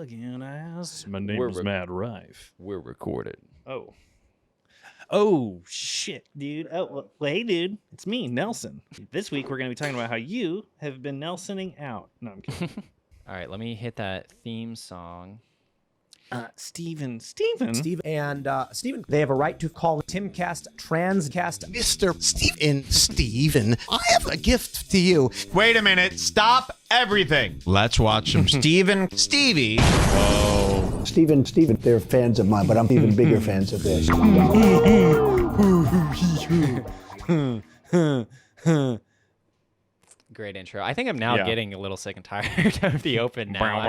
fucking ass. My name is Matt Rife. We're recorded. Oh, shit, dude. Oh, well, hey, dude. It's me, Nelson. This week, we're going to be talking about how you have been Nelsoning out. No, I'm kidding. All right, let me hit that theme song. Steven. Steve and Steven, they have a right to call Timcast Transcast. Mr. Steven, I have a gift to you. Wait a minute. Stop everything. Let's watch some Stevie. Oh. Steven, they're fans of mine, but I'm even bigger fans of theirs. Great intro. I think I'm now getting a little sick and tired of the open now.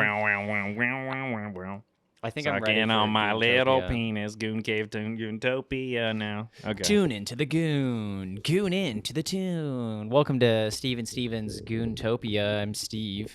I think I'm ready for on my little Goontopia. penis, Goon Cave Tune, Goontopia now. Okay. Tune into the Goon. Goon into the tune. Welcome to Steven's Goontopia. I'm Steve.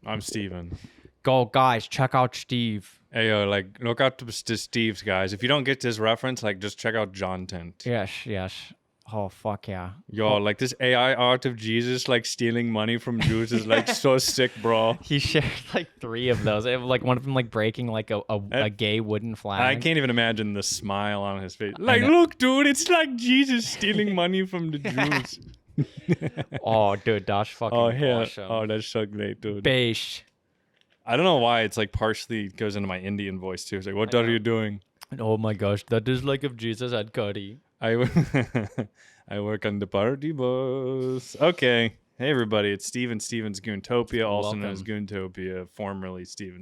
I'm Steven. Go, guys, check out Steve. Hey, yo, like, look out to Steve's, guys. If you don't get this reference, like, just check out John Tent. Yes. Oh, fuck yeah. Yo, like, this AI art of Jesus, like, stealing money from Jews is, like, so sick, bro. He shared, like, 3 of those. Like, one of them, like, breaking, like, a gay wooden flag. I can't even imagine the smile on his face. Like, look, dude, it's like Jesus stealing money from the Jews. Oh, dude, that's fucking awesome. Oh, that's so great, dude. Beige. I don't know why it's, like, partially goes into my Indian voice, too. It's like, what are you doing? Oh, my gosh, that is like if Jesus had curry. I work on the party bus. Okay. Hey, everybody. It's Steven's Goontopia, also known as Goontopia, formerly Steven.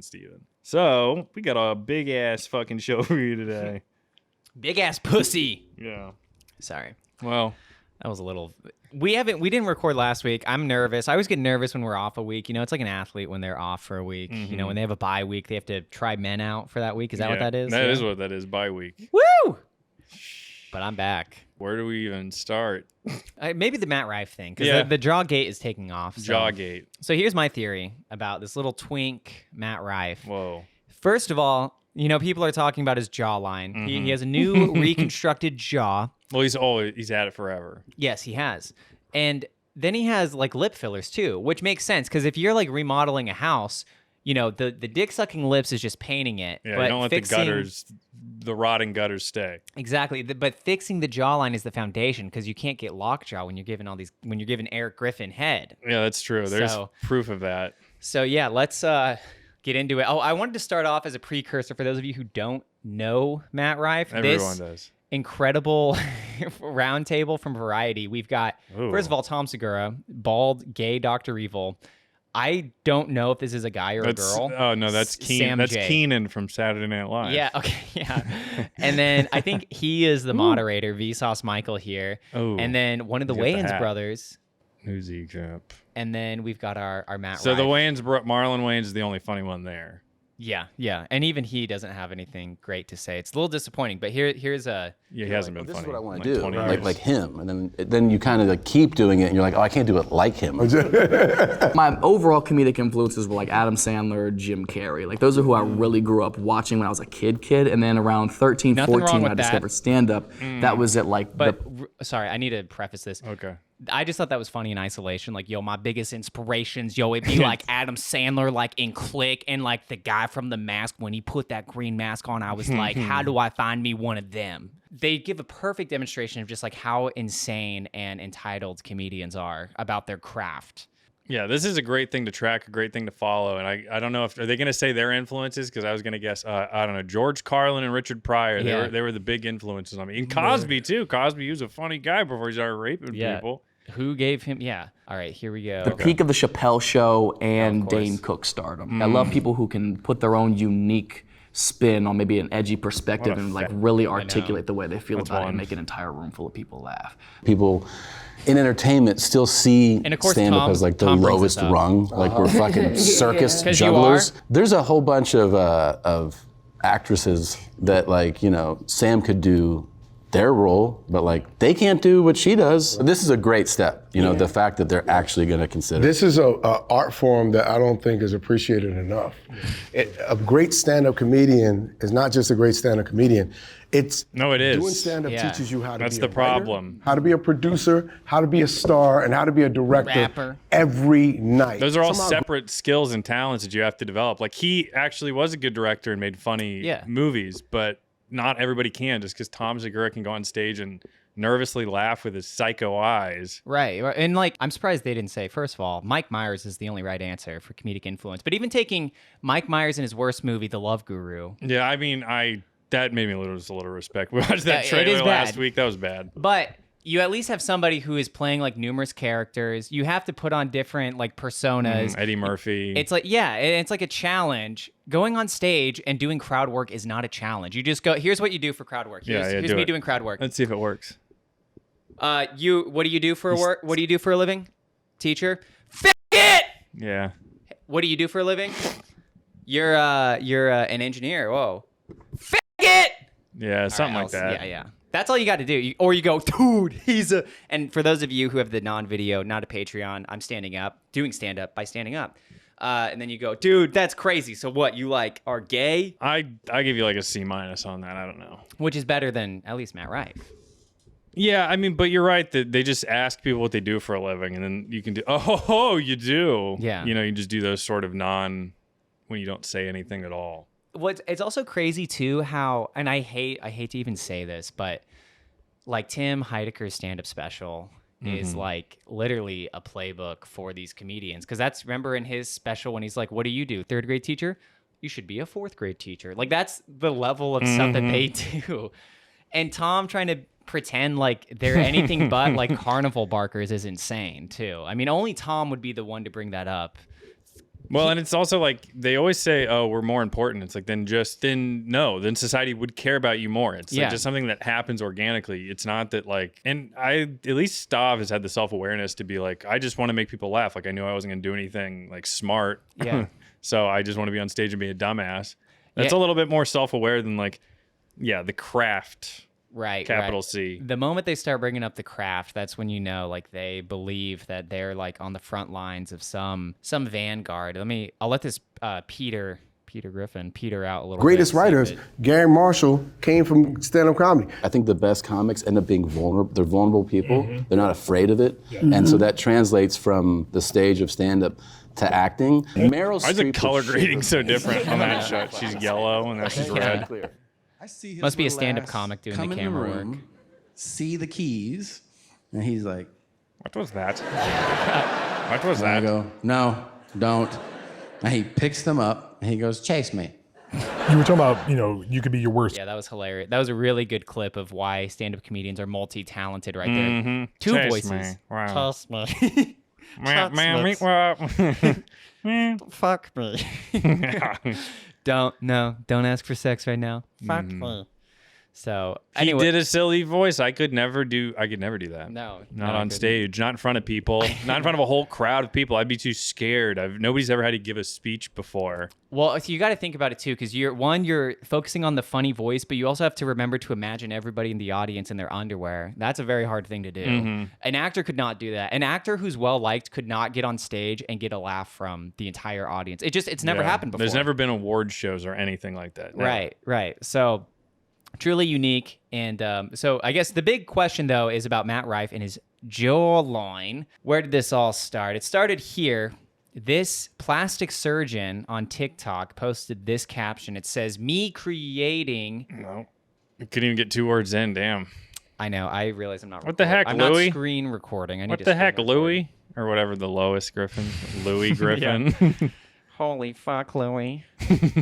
So, we got a big-ass fucking show for you today. Big ass pussy. Yeah. Sorry. Well, that was a little... We didn't record last week. I'm nervous. I always get nervous when we're off a week. You know, it's like an athlete when they're off for a week. You know, when they have a bye week, they have to try men out for that week. Is that what that is? That is what that is, bye week. Woo! But I'm back. Where do we even start? Maybe the Matt Rife thing, because the Jawgate is taking off. So. Jawgate. So here's my theory about this little twink, Matt Rife. Whoa. First of all, you know, people are talking about his jawline. He has a new reconstructed jaw. Well, he's had it forever. Yes, he has. And then he has, like, lip fillers, too, which makes sense, because if you're, like, remodeling a house, you know, the dick-sucking lips is just painting it. Yeah, but you don't let the rotting gutters stay. Exactly, but fixing the jawline is the foundation, because you can't get lockjaw when you're giving Eric Griffin head. Yeah, that's true. There's proof of that. So yeah, let's get into it. Oh, I wanted to start off as a precursor for those of you who don't know Matt Rife. Everyone does. Incredible roundtable from Variety. We've got, first of all, Tom Segura, bald, gay Dr. Evil. I don't know if this is a guy or a girl. Oh, no, that's Keenan. That's J. Keenan from Saturday Night Live. Yeah, okay, yeah. And then I think he is the moderator, Vsauce Michael here. Ooh, and then one of the Wayans brothers. Who's he, Cap? And then we've got our Matt Rife. So the Wayans, Marlon Wayans is the only funny one there. Yeah. And even he doesn't have anything great to say. It's a little disappointing, but here's a... Yeah, he hasn't been this funny. This is what I want like to do, like him. And then you kind of like keep doing it, and you're like, oh, I can't do it like him. My overall comedic influences were like Adam Sandler, Jim Carrey. Like those are who I really grew up watching when I was a kid. And then around 13, Nothing 14, when I discovered stand-up, that was at like sorry, I need to preface this. Okay. I just thought that was funny in isolation. Like, yo, my biggest inspirations, it'd be like Adam Sandler, like in Click, and like the guy from The Mask, when he put that green mask on, I was like, how do I find me one of them? They give a perfect demonstration of just like how insane and entitled comedians are about their craft. Yeah, this is a great thing to track, a great thing to follow. And I don't know are they going to say their influences? Because I was going to guess, I don't know, George Carlin and Richard Pryor. They were the big influences on me. And Cosby, too. Cosby, he was a funny guy before he started raping people. Who gave him? Yeah. All right, here we go. The peak of the Chappelle Show and Dane Cook stardom. I love people who can put their own unique spin on maybe an edgy perspective and like really articulate the way they feel about it and make an entire room full of people laugh. People in entertainment still see stand-up as like the lowest rung, like we're fucking circus jugglers. There's a whole bunch of actresses that, like, you know, Sam could do their role, but like they can't do what she does. This is a great step, you know, the fact that they're actually going to consider. This is a art form that I don't think is appreciated enough. A great stand-up comedian is not just a great stand-up comedian. It is. Doing stand-up teaches you how to be a writer, how to be a producer, how to be a star, and how to be a director every night. Those are all separate skills and talents that you have to develop. Like he actually was a good director and made funny movies, but not everybody can, just because Tom Segura can go on stage and nervously laugh with his psycho eyes. Right. And like, I'm surprised they didn't say, first of all, Mike Myers is the only right answer for comedic influence. But even taking Mike Myers in his worst movie, The Love Guru. Yeah, I mean, that made me lose a little respect. We watched that trailer last week. That was bad. But you at least have somebody who is playing like numerous characters. You have to put on different like personas. Eddie Murphy. It's like, it's like a challenge. Going on stage and doing crowd work is not a challenge. You just go, here's what you do for crowd work. Here's me doing crowd work. Let's see if it works. What do you do for work? What do you do for a living? Teacher? F it! Yeah. What do you do for a living? You're an engineer. Whoa. F it! Yeah, something like that. Yeah. That's all you got to do. Or you go, dude, he's a... And for those of you who have the non-video, not a Patreon, I'm standing up, doing stand-up by standing up. And then you go, dude, that's crazy. So what, you like are gay? I give you like a C- on that. I don't know. Which is better than at least Matt Rife. Yeah, I mean, but you're right that they just ask people what they do for a living, and then you can do, oh, you do. Yeah. You know, you just do those sort of when you don't say anything at all. It's also crazy too how, and I hate to even say this, but like Tim Heidecker's stand-up special is like literally a playbook for these comedians. Because remember in his special when he's like, what do you do? 3rd grade teacher? You should be a 4th grade teacher. Like that's the level of stuff that they do. And Tom trying to pretend like they're anything but like carnival barkers is insane too. I mean, only Tom would be the one to bring that up. Well, and it's also like they always say, "Oh, we're more important." It's like then society would care about you more. It's like just something that happens organically. It's not that like, and at least Stav has had the self-awareness to be like, I just want to make people laugh. Like I knew I wasn't going to do anything like smart. Yeah. So I just want to be on stage and be a dumbass. That's a little bit more self-aware than like, the craft. Right. Capital C. The moment they start bringing up the craft, that's when you know, like, they believe that they're like on the front lines of some vanguard. I'll let this Peter Griffin peter out a little. Greatest writers, Gary Marshall, came from stand-up comedy. I think the best comics end up being vulnerable. They're vulnerable people. They're not afraid of it, and so that translates from the stage of stand-up to acting. Meryl Streep. Why is the color grading so different on that shot? She's yellow and now she's red. I see his Must be a little stand-up ass doing the come in camera room, work. See the keys, and he's like, "What was that? What was and that?" I go, "No, don't." And he picks them up and he goes, "Chase me." You were talking about, you could be your worst. Yeah, that was hilarious. That was a really good clip of why stand-up comedians are multi-talented right there. Two Chase voices. Me. Wow. Toss me. Fuck me. Don't ask for sex right now. Fuck me. So anyway, he did a silly voice. I could never do that. No, not on stage, not in front of people, not in front of a whole crowd of people. I'd be too scared. Nobody's ever had to give a speech before. Well, so you got to think about it too, because you're focusing on the funny voice, but you also have to remember to imagine everybody in the audience in their underwear. That's a very hard thing to do. An actor could not do that. An actor who's well liked could not get on stage and get a laugh from the entire audience. It's never happened before. There's never been award shows or anything like that. Never. Right. So truly unique. And so I guess the big question, though, is about Matt Rife and his jawline. Where did this all start? It started here. This plastic surgeon on TikTok posted this caption. It says, "Me creating..." No. You couldn't even get 2 words in. Damn. I know. I realize I'm not What the heck, I'm Louis? not screen recording. What the heck, Louis? Or whatever the Lois Griffin. Louis Griffin. Holy fuck, Louis.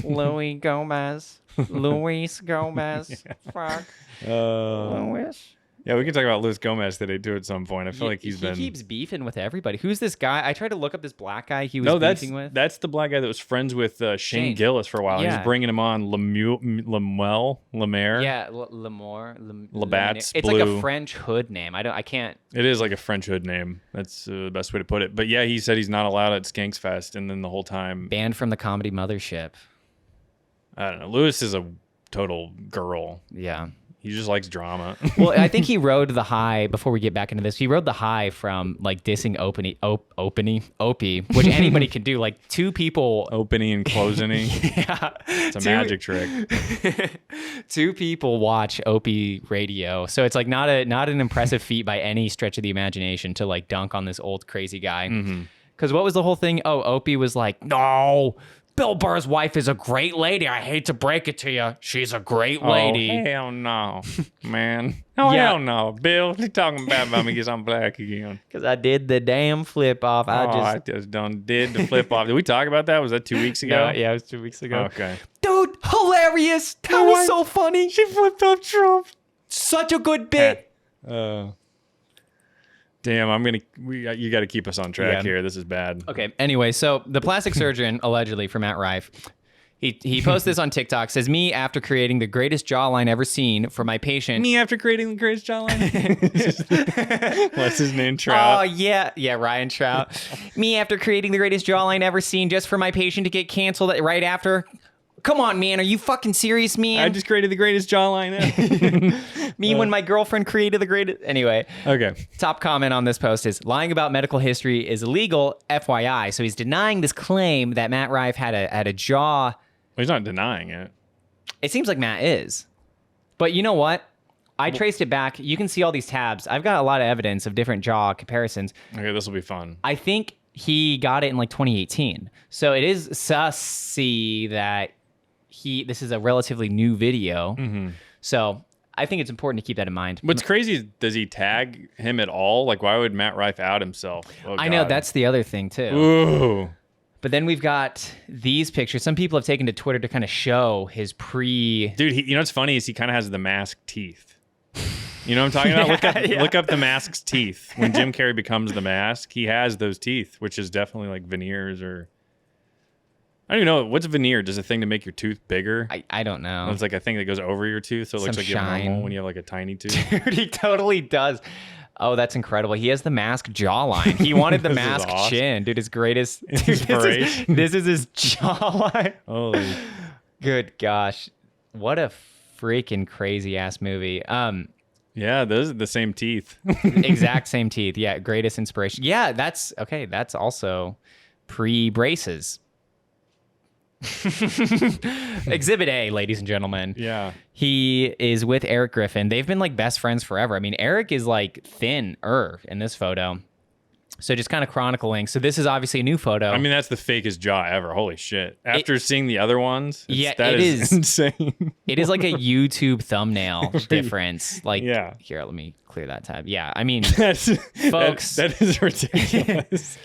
Louis Gomez. Luis Gomez. Fuck. Louis. Yeah, we can talk about Luis Gomez today too at some point. I feel like he keeps beefing with everybody. Who's this guy? I tried to look up this black guy he was beefing with. That's the black guy that was friends with Shane Gillis for a while. Yeah. He's bringing him on Lemaire. Yeah, Lemore. Labatt's It's Blue. like a French hood name. I can't. It is like a French hood name. That's the best way to put it. But yeah, he said he's not allowed at Skanks Fest, and then the whole time banned from the comedy mothership. I don't know. Lewis is a total girl. Yeah. He just likes drama. Well, I think he rode the high, before we get back into this, he rode the high from like dissing Opie, which anybody can do. Like two people. Opening and closing. Yeah. It's a magic trick. Two people watch Opie radio. So it's like not an impressive feat by any stretch of the imagination to like dunk on this old crazy guy. Because what was the whole thing? Oh, Opie was like, no, Bill Burr's wife is a great lady. I hate to break it to you. She's a great lady. Oh, hell no, man. Oh, Yeah. hell no. Bill, you talking bad about me because I'm black again. Because I did the damn flip off. I just done did the flip off. Did we talk about that? Was that 2 weeks ago? No, yeah, it was 2 weeks ago. Okay. Dude, hilarious. That was so funny. She flipped off Trump. Such a good bit. Damn, you got to keep us on track here. This is bad. Okay. Anyway, so the plastic surgeon, allegedly for Matt Rife, he posted this on TikTok. Says, me after creating the greatest jawline ever seen for my patient. Me after creating the greatest jawline. What's his name? Trout. Oh yeah, Ryan Trout. Me after creating the greatest jawline ever seen just for my patient to get canceled right after. Come on, man. Are you fucking serious, man? I just created the greatest jawline ever. Me when my girlfriend created the greatest. Anyway. Okay. Top comment on this post is, lying about medical history is illegal, FYI. So he's denying this claim that Matt Rife had a jaw. Well, he's not denying it. It seems like Matt is. But you know what? I traced it back. You can see all these tabs. I've got a lot of evidence of different jaw comparisons. Okay, this will be fun. I think he got it in like 2018. So it is sussy that this is a relatively new video. So I think it's important to keep that in mind. What's crazy is, does he tag him at all? Like, why would Matt Rife out himself? Oh, I know, that's the other thing too. Ooh. But then we've got these pictures. Some people have taken to Twitter to kind of show his Dude, you know what's funny is he kind of has the mask teeth. You know what I'm talking about? Look up the mask's teeth. When Jim Carrey becomes the mask, he has those teeth, which is definitely like veneers or... I don't even know. What's veneer? Does a thing to make your tooth bigger? I don't know. It's like a thing that goes over your tooth, so it looks like you have normal when you have like a tiny tooth. Dude, he totally does. Oh, that's incredible. He has the mask jawline. He wanted the mask chin. Dude, his greatest inspiration. This is his jawline. Holy. Good gosh. What a freaking crazy ass movie. Yeah, those are the same teeth. Exact same teeth. Yeah, greatest inspiration. Yeah, that's okay. That's also pre-braces. Exhibit A, ladies and gentlemen. Yeah. He is with Eric Griffin. They've been like best friends forever. I mean, Eric is like thinner in this photo. So just kind of chronicling. So this is obviously a new photo. I mean, that's the fakest jaw ever. Holy shit. After seeing the other ones, it is insane. It is like a YouTube thumbnail difference. Like, yeah. Here, let me clear that tab. Yeah, I mean, folks. That is ridiculous.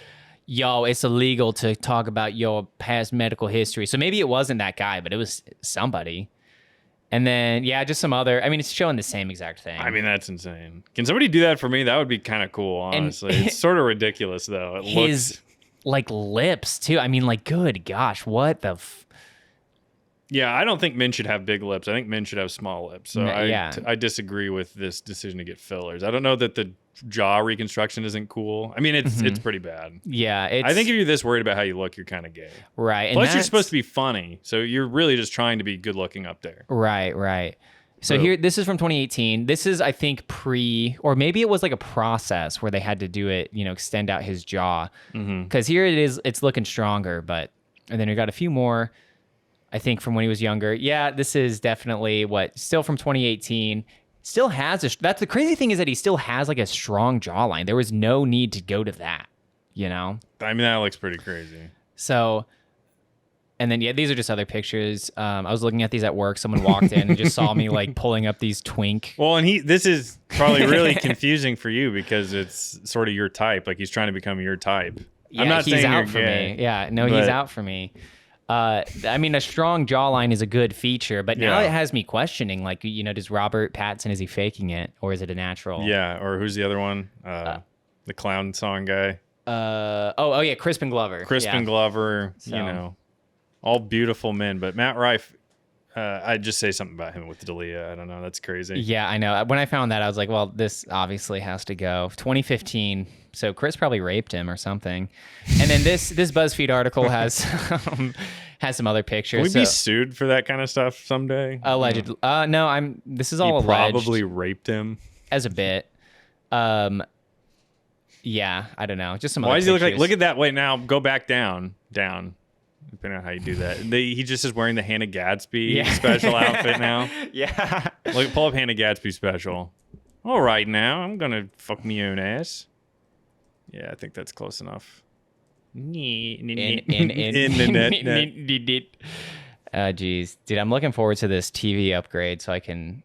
Yo, it's illegal to talk about your past medical history. So maybe it wasn't that guy, but it was somebody. And then, yeah, just some other... I mean, it's showing the same exact thing. I mean, that's insane. Can somebody do that for me? That would be kind of cool, honestly. It's sort of ridiculous, though. His, like, lips, too. I mean, like, good gosh, what the... Yeah, I don't think men should have big lips. I think men should have small lips. So I disagree with this decision to get fillers. I don't know that the jaw reconstruction isn't cool. I mean, it's pretty bad. Yeah, I think if you're this worried about how you look, you're kind of gay. Right. And plus, you're supposed to be funny. So you're really just trying to be good looking up there. Right. So here, this is from 2018. This is, I think, or maybe it was like a process where they had to do it, extend out his jaw. Because here it is, it's looking stronger. And then we got a few more, I think, from when he was younger. Yeah, this is definitely still from 2018. Still has that's the crazy thing is that he still has like a strong jawline. There was no need to go to that, I mean, that looks pretty crazy. So, and then, these are just other pictures. I was looking at these at work. Someone walked in and just saw me like pulling up these twink. Well, and this is probably really confusing for you because it's sort of your type. Like he's trying to become your type. Yeah, I'm not he's saying out you're for gay, me. Yeah, no, he's out for me. I mean, a strong jawline is a good feature, but now it has me questioning, like, does Robert Pattinson, is he faking it or is it a natural? Yeah, or who's the other one? The clown song guy. Yeah, Crispin Glover. Glover, all beautiful men. But Matt Rife, I'd just say something about him with D'Elia. I don't know. That's crazy. Yeah, I know. When I found that, I was like, well, this obviously has to go. 2015. So Chris probably raped him or something. And then this BuzzFeed article has Has some other pictures. Can we be sued for that kind of stuff someday? Allegedly. No, this is all he alleged. Probably raped him. As a bit. Yeah, I don't know. Just some Why other does he look pictures. like, look at that. Wait, now go back down. Depending on how you do that. He just is wearing the Hannah Gadsby special outfit now. Yeah. Look, pull up Hannah Gadsby special. All right, now I'm going to fuck me own ass. Yeah, I think that's close enough. In the net. Oh, geez. Dude, I'm looking forward to this TV upgrade so I can...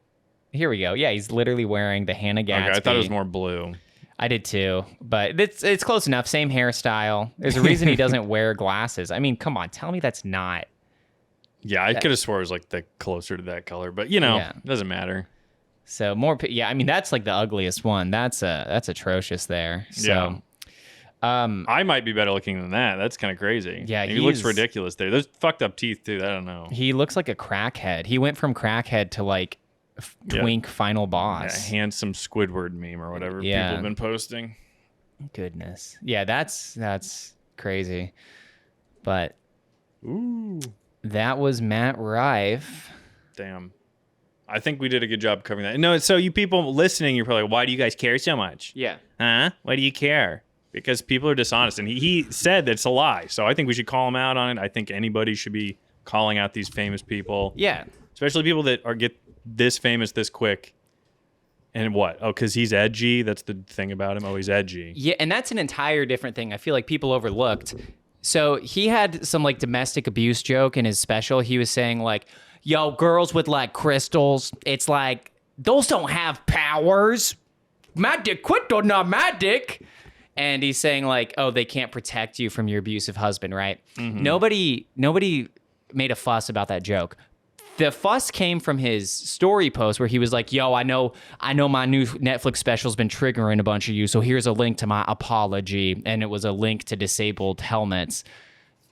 Here we go. Yeah, he's literally wearing the Hannah Gadsby. Okay, I thought it was more blue. I did too, but it's close enough. Same hairstyle. There's a reason he doesn't wear glasses. I mean, come on, tell me that's not. Yeah, I could have swore it was like closer to that color, but it doesn't matter. So more, I mean, that's like the ugliest one. That's atrocious there. So, I might be better looking than that. That's kind of crazy. Yeah, he looks ridiculous there. Those fucked up teeth too. I don't know. He looks like a crackhead. He went from crackhead to like twink final boss. Yeah, handsome Squidward meme or whatever people have been posting. Goodness. Yeah, that's crazy. But that was Matt Rife. Damn. I think we did a good job covering that. No, so you people listening, you're probably like, why do you guys care so much? Yeah. Huh? Why do you care? Because people are dishonest. And he said that it's a lie. So I think we should call him out on it. I think anybody should be calling out these famous people. Yeah. Especially people that get this famous this quick. And what? Oh, because he's edgy? That's the thing about him. Oh, he's edgy. Yeah, and that's an entire different thing. I feel like people overlooked. So he had some like domestic abuse joke in his special. He was saying like, yo, girls with like crystals, it's like, those don't have powers. My dick quit or not my dick. And he's saying like, oh, they can't protect you from your abusive husband, right? Mm-hmm. Nobody made a fuss about that joke. The fuss came from his story post where he was like, yo, I know my new Netflix special's been triggering a bunch of you, so here's a link to my apology. And it was a link to disabled helmets.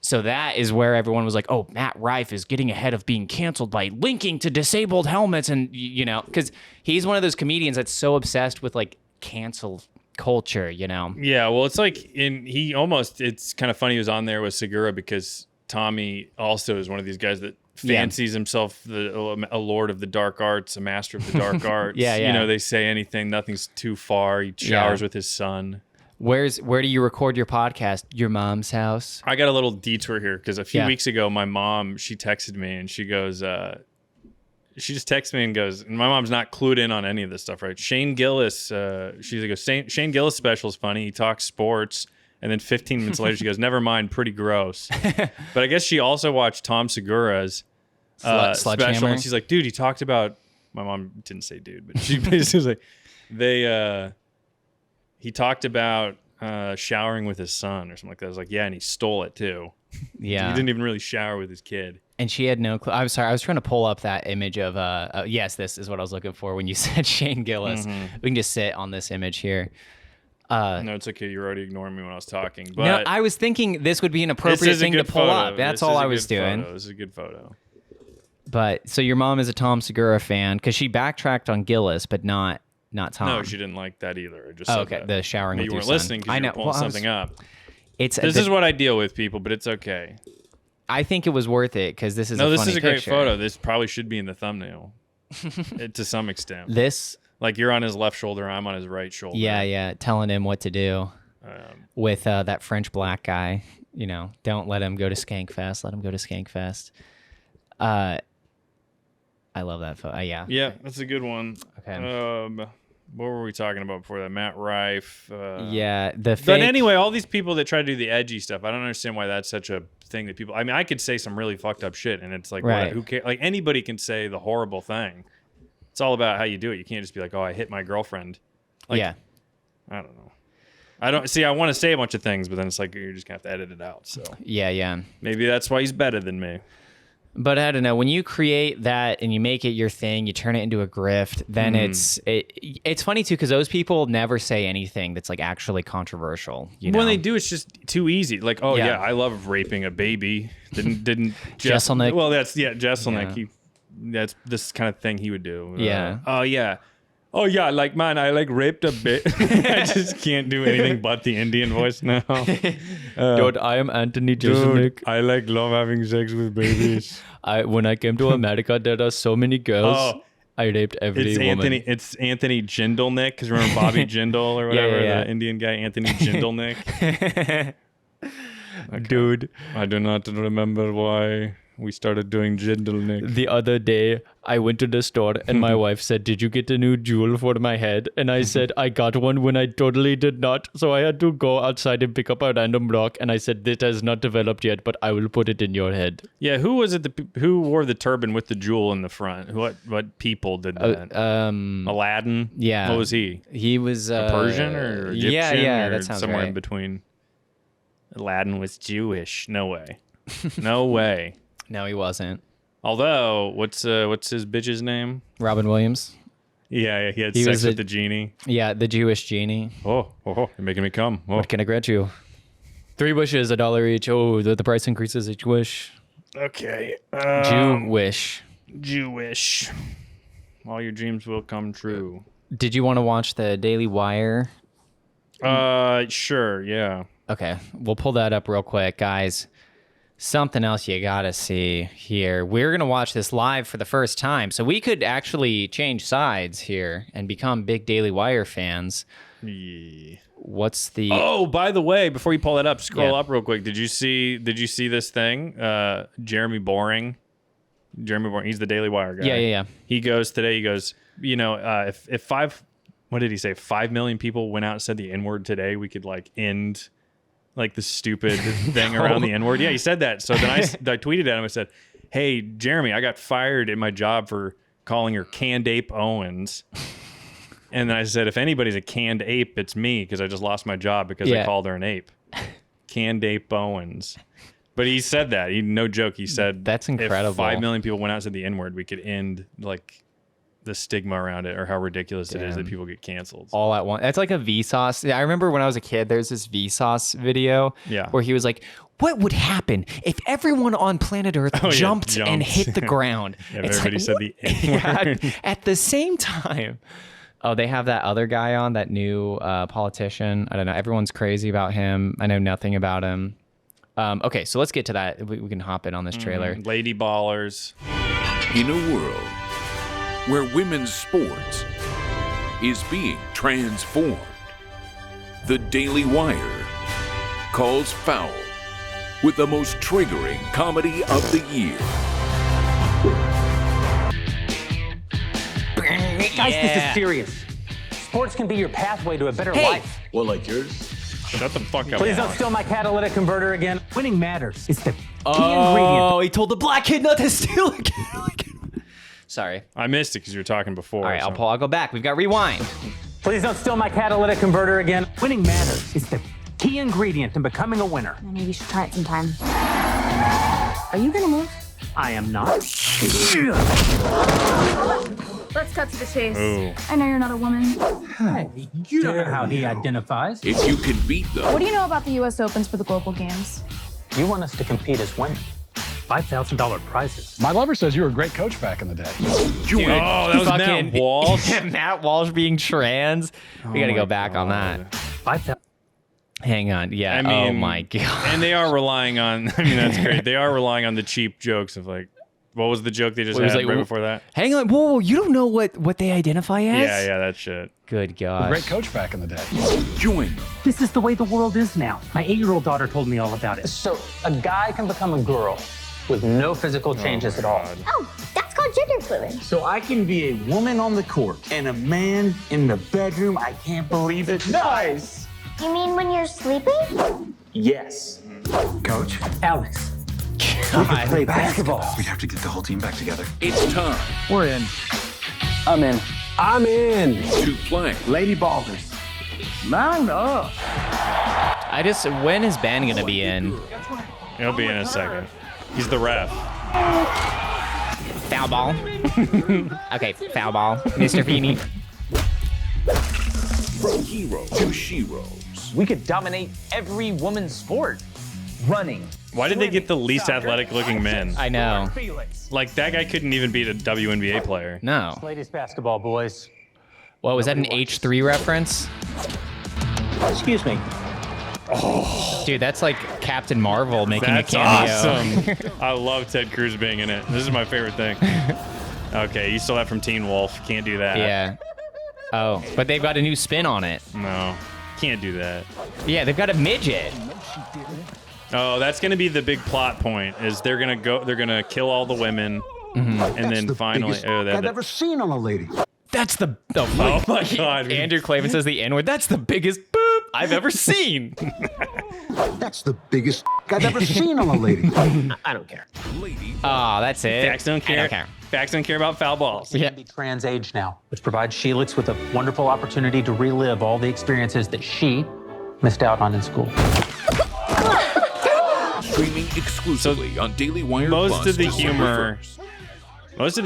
So that is where everyone was like, oh, Matt Rife is getting ahead of being canceled by linking to disabled helmets. And, because he's one of those comedians that's so obsessed with like cancel culture, Yeah, well, it's like it's kind of funny he was on there with Segura because Tommy also is one of these guys that fancies himself a lord of the dark arts, a master of the dark arts. Yeah. They say anything, nothing's too far. He showers with his son. Where do you record your podcast? Your mom's house? I got a little detour here because a few weeks ago, my mom, she texted me and she goes, she just texts me and goes, and my mom's not clued in on any of this stuff, right? Shane Gillis, Shane Gillis special is funny. He talks sports. And then 15 minutes later, she goes, never mind, pretty gross. But I guess she also watched Tom Segura's special. And she's like, dude, he talked about, my mom didn't say dude, but she basically was like, he talked about showering with his son or something like that. I was like, yeah, and he stole it too. Yeah. He didn't even really shower with his kid. And she had no clue. I'm sorry. I was trying to pull up that image of, yes, this is what I was looking for when you said Shane Gillis. Mm-hmm. We can just sit on this image here. No, it's okay. You're already ignoring me when I was talking. But no, I was thinking this would be an appropriate thing to pull up. That's all I was doing. This is a good photo. But so your mom is a Tom Segura fan because she backtracked on Gillis, but not Tom. No, she didn't like that either. I just said okay. That. The showering with you your weren't son. listening because you were pulling something up. This is what I deal with, people, but it's okay. I think it was worth it because this is this funny is a great picture. photo. This probably should be in the thumbnail to some extent. This. Like you're on his left shoulder, I'm on his right shoulder. Yeah, telling him what to do with that French black guy. Don't let him go to Skankfest. Let him go to Skankfest. I love that photo. Yeah, that's a good one. Okay. What were we talking about before that? Matt Rife. But anyway, all these people that try to do the edgy stuff, I don't understand why that's such a thing that people. I mean, I could say some really fucked up shit, and it's like, right. Who cares? Like anybody can say the horrible thing. It's all about how you do it. You can't just be like, oh, I hit my girlfriend. Like, yeah. I don't know. I want to say a bunch of things, but then it's like you're just going to have to edit it out. So yeah. Maybe that's why he's better than me. But I don't know. When you create that and you make it your thing, you turn it into a grift, then it's funny too because those people never say anything that's like actually controversial. When they do, it's just too easy. Like, oh yeah, I love raping a baby. Didn't Jesselnick? Well, that's Jesselnick. Yeah. That's this kind of thing he would do. Yeah. Oh yeah. Oh yeah, like man, I like raped a bit. I just can't do anything but the Indian voice now. Dude, I am Anthony Jeselnik. I like love having sex with babies. When I came to America, there are so many girls. Oh, I raped every woman. It's Anthony Jindelnik, because remember Bobby Jindal or whatever, the Indian guy, Anthony Jindelnik. Okay. Dude, I do not remember why we started doing Jindelnik. The other day, I went to the store and my wife said, "Did you get a new jewel for my head?" And I said, "I got one when I totally did not." So I had to go outside and pick up a random rock. And I said, "This has not developed yet, but I will put it in your head." Yeah, who was it? Who wore the turban with the jewel in the front? What people did that? Aladdin. Yeah. What was he? He was a Persian or Egyptian? Yeah, or that sounds somewhere right. in between. Aladdin was Jewish. No way. No way. No, he wasn't. Although, what's his bitch's name? Robin Williams. Yeah, he had sex with the genie. Yeah, the Jewish genie. Oh, you're making me come. Oh. What can I grant you? 3 wishes, $1 each. Oh, the price increases each wish. Okay. Jewish. Jewish. All your dreams will come true. Did you want to watch the Daily Wire? Sure, yeah. Okay, we'll pull that up real quick, guys. Something else you gotta see here. We're gonna watch this live for the first time, so we could actually change sides here and become big Daily Wire fans. Yeah. What's the? Oh, by the way, before you pull that up, scroll up real quick. Did you see this thing? Jeremy Boring. He's the Daily Wire guy. Yeah. He goes today. He goes, if 5 million people went out and said the N-word today, we could like end like the stupid thing around the N-word. Yeah, he said that. So then I tweeted at him. I said, "Hey, Jeremy, I got fired at my job for calling her Canned Ape Owens." And then I said, "If anybody's a canned ape, it's me, because I just lost my job because I called her an ape." Canned Ape Owens. But he said that. No joke. He said, "That's incredible. If 5 million people went out and said the N-word, we could end like the stigma around it, or how ridiculous it is that people get canceled all at once." That's like a Vsauce. I remember when I was a kid, there's this Vsauce video where he was like, "What would happen if everyone on planet Earth jumped and hit the ground?" Everybody said the N-word. At the same time. Oh, they have that other guy on, that new politician. I don't know. Everyone's crazy about him. I know nothing about him. Okay, so let's get to that. We can hop in on this trailer. Lady Ballers. In a world where women's sports is being transformed, the Daily Wire calls foul with the most triggering comedy of the year. Guys, this is serious. Sports can be your pathway to a better life. Well, like yours? Shut the fuck up. Please don't steal my catalytic converter again. Winning matters. It's the key ingredient. ingredient. He told the black kid not to steal a catalytic. Sorry. I missed it because you were talking before. All right, I'll go back. We've got rewind. Please don't steal my catalytic converter again. Winning matters. It's the key ingredient in becoming a winner. Maybe you should try it sometime. Are you gonna move? I am not. Let's cut to the chase. Ooh. I know you're not a woman. Hey, you don't know how he identifies. If you can beat them, What do you know about the U.S. Opens for the Global Games? You want us to compete as women. $5,000 prizes. My lover says you were a great coach back in the day. Dude, that was Matt Walsh. Matt Walsh being trans. We got to go back on that. 5,000. Hang on. Yeah. I mean, oh my God. And they are relying on, that's great. They are relying on the cheap jokes of like, what was the joke they just had right before that? Hang on. Whoa, you don't know what they identify as? Yeah, that shit. Good God. Great coach back in the day. join them. This is the way the world is now. My 8-year-old daughter told me all about it. So a guy can become a girl with no physical changes at all. Oh, that's called gender fluid. So I can be a woman on the court and a man in the bedroom. I can't believe it. Nice. You mean when you're sleeping? Yes. Coach. Alex. We can play basketball. We have to get the whole team back together. It's time We're in. I'm in. I'm in. to play Lady Ballers. Line up. When is Ben going to be in? He'll be in a second. He's the ref. Foul ball. Okay, foul ball. Mr. Feeney. from hero to sheroes. We could dominate every woman's sport. Running. Why did they get the least athletic looking men? I know. Like, that guy couldn't even beat a WNBA player. No. Ladies basketball, boys. What was that, an H3 reference? Excuse me. Oh, dude, that's like Captain Marvel making that's a cameo. Awesome. I love Ted Cruz being in it. This is my favorite thing. Okay, you stole that from Teen Wolf. Can't do that. Yeah. Oh, but they've got a new spin on it. No, can't do that. Yeah, they've got a midget. Oh, that's gonna be the big plot point. Is they're gonna kill all the women, and then finally, I've ever seen on a lady. That's the oh my god. Andrew Clavin says the N-word. That's the biggest boop I've ever seen. That's the biggest I've ever seen on a lady. I don't care. Oh, that's it. Facts don't care. I don't care. Facts don't care about foul balls. Yeah. Be trans age now, which provides Sheelix with a wonderful opportunity to relive all the experiences that she missed out on in school. Streaming exclusively on Daily Wire. Most of the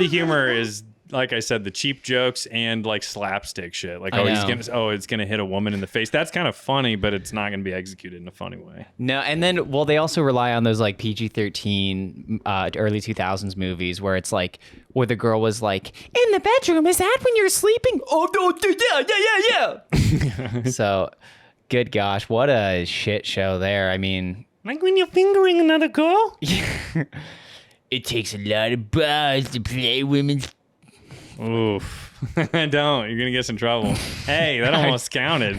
humor is, like I said, the cheap jokes and like slapstick shit. Like, it's gonna hit a woman in the face. That's kind of funny, but it's not gonna be executed in a funny way. No, and then they also rely on those like PG-13 early 2000s movies where it's like where the girl was like, in the bedroom, is that when you're sleeping? Oh no, yeah. So, good gosh, what a shit show there. I mean, like when you're fingering another girl. It takes a lot of balls to play women's. Oof. Don't. You're going to get us in trouble. Hey, that almost counted.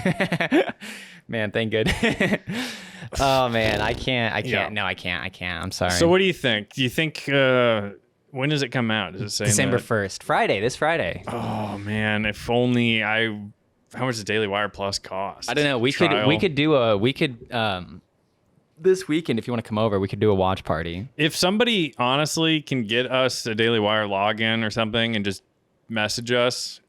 Man, thank good. Oh, man. I can't. Yeah. No, I can't. I'm sorry. So what do you think? Do you think, when does it come out? Does it say December 1st. This Friday. Oh, man. If only how much does Daily Wire Plus cost? I don't know. We could this weekend, if you want to come over, we could do a watch party. If somebody honestly can get us a Daily Wire login or something and just message us,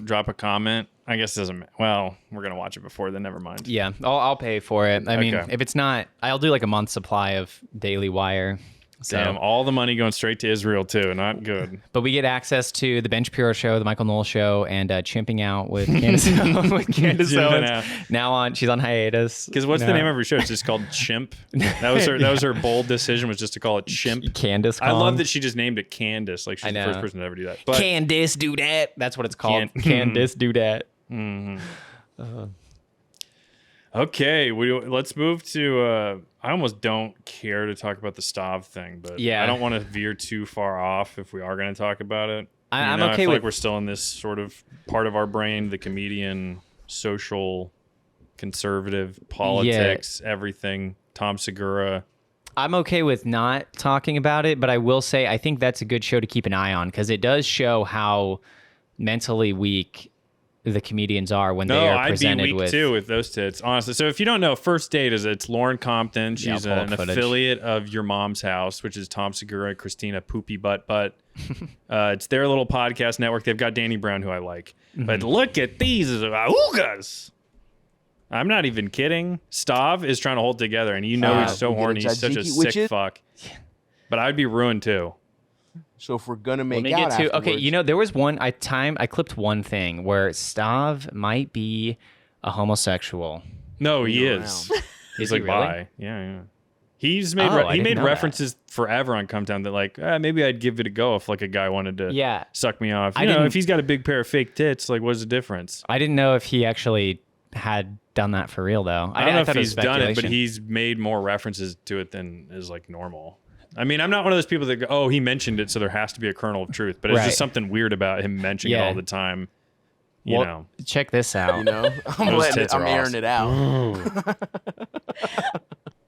drop a comment. I guess it doesn't. Well, we're gonna watch it before then. Never mind. Yeah, I'll pay for it. I mean, if it's not, I'll do like a month's supply of Daily Wire. So, damn, all the money going straight to Israel too. Not good. But we get access to the Ben Shapiro Show, the Michael Knowles Show, and Chimping Out with Candace Owens. Now she's on hiatus. Because what's the name of her show? It's just called Chimp. That was her bold decision, was just to call it Chimp. Candace. I love that she just named it Candace. Like she's the first person to ever do that. But Candace do that. That's what it's called. Candace do that. Okay, let's move to. I almost don't care to talk about the Stav thing, but I don't want to veer too far off if we are going to talk about it. I'm okay I feel with. Like we're still in this sort of part of our brain, the comedian, social, conservative, politics, everything. Tom Segura. I'm okay with not talking about it, but I will say I think that's a good show to keep an eye on because it does show how mentally weak the comedians are when they are presented I'd be weak too with those tits, honestly. So if you don't know, First Date it's Lauren Compton. She's an affiliate of Your Mom's House, which is Tom Segura, Christina Poopy Butt. It's their little podcast network. They've got Danny Brown, who I like. But look at these augas. I'm not even kidding. Stav is trying to hold together, and he's so horny. He's such a sick fuck. But I'd be ruined too. So if we're gonna make out afterwards, okay, there was one I clipped one thing where Stav might be a homosexual. No, he is. He's like really? bi. Yeah. He's made he made references forever on Compton that like maybe I'd give it a go if like a guy wanted to suck me off. If he's got a big pair of fake tits, like what's the difference? I didn't know if he actually had done that for real though. I don't know if he's done it, but he's made more references to it than is like normal. I mean, I'm not one of those people that go, oh, he mentioned it, so there has to be a kernel of truth. But it's just something weird about him mentioning it all the time. You know. Check this out. I'm airing it out.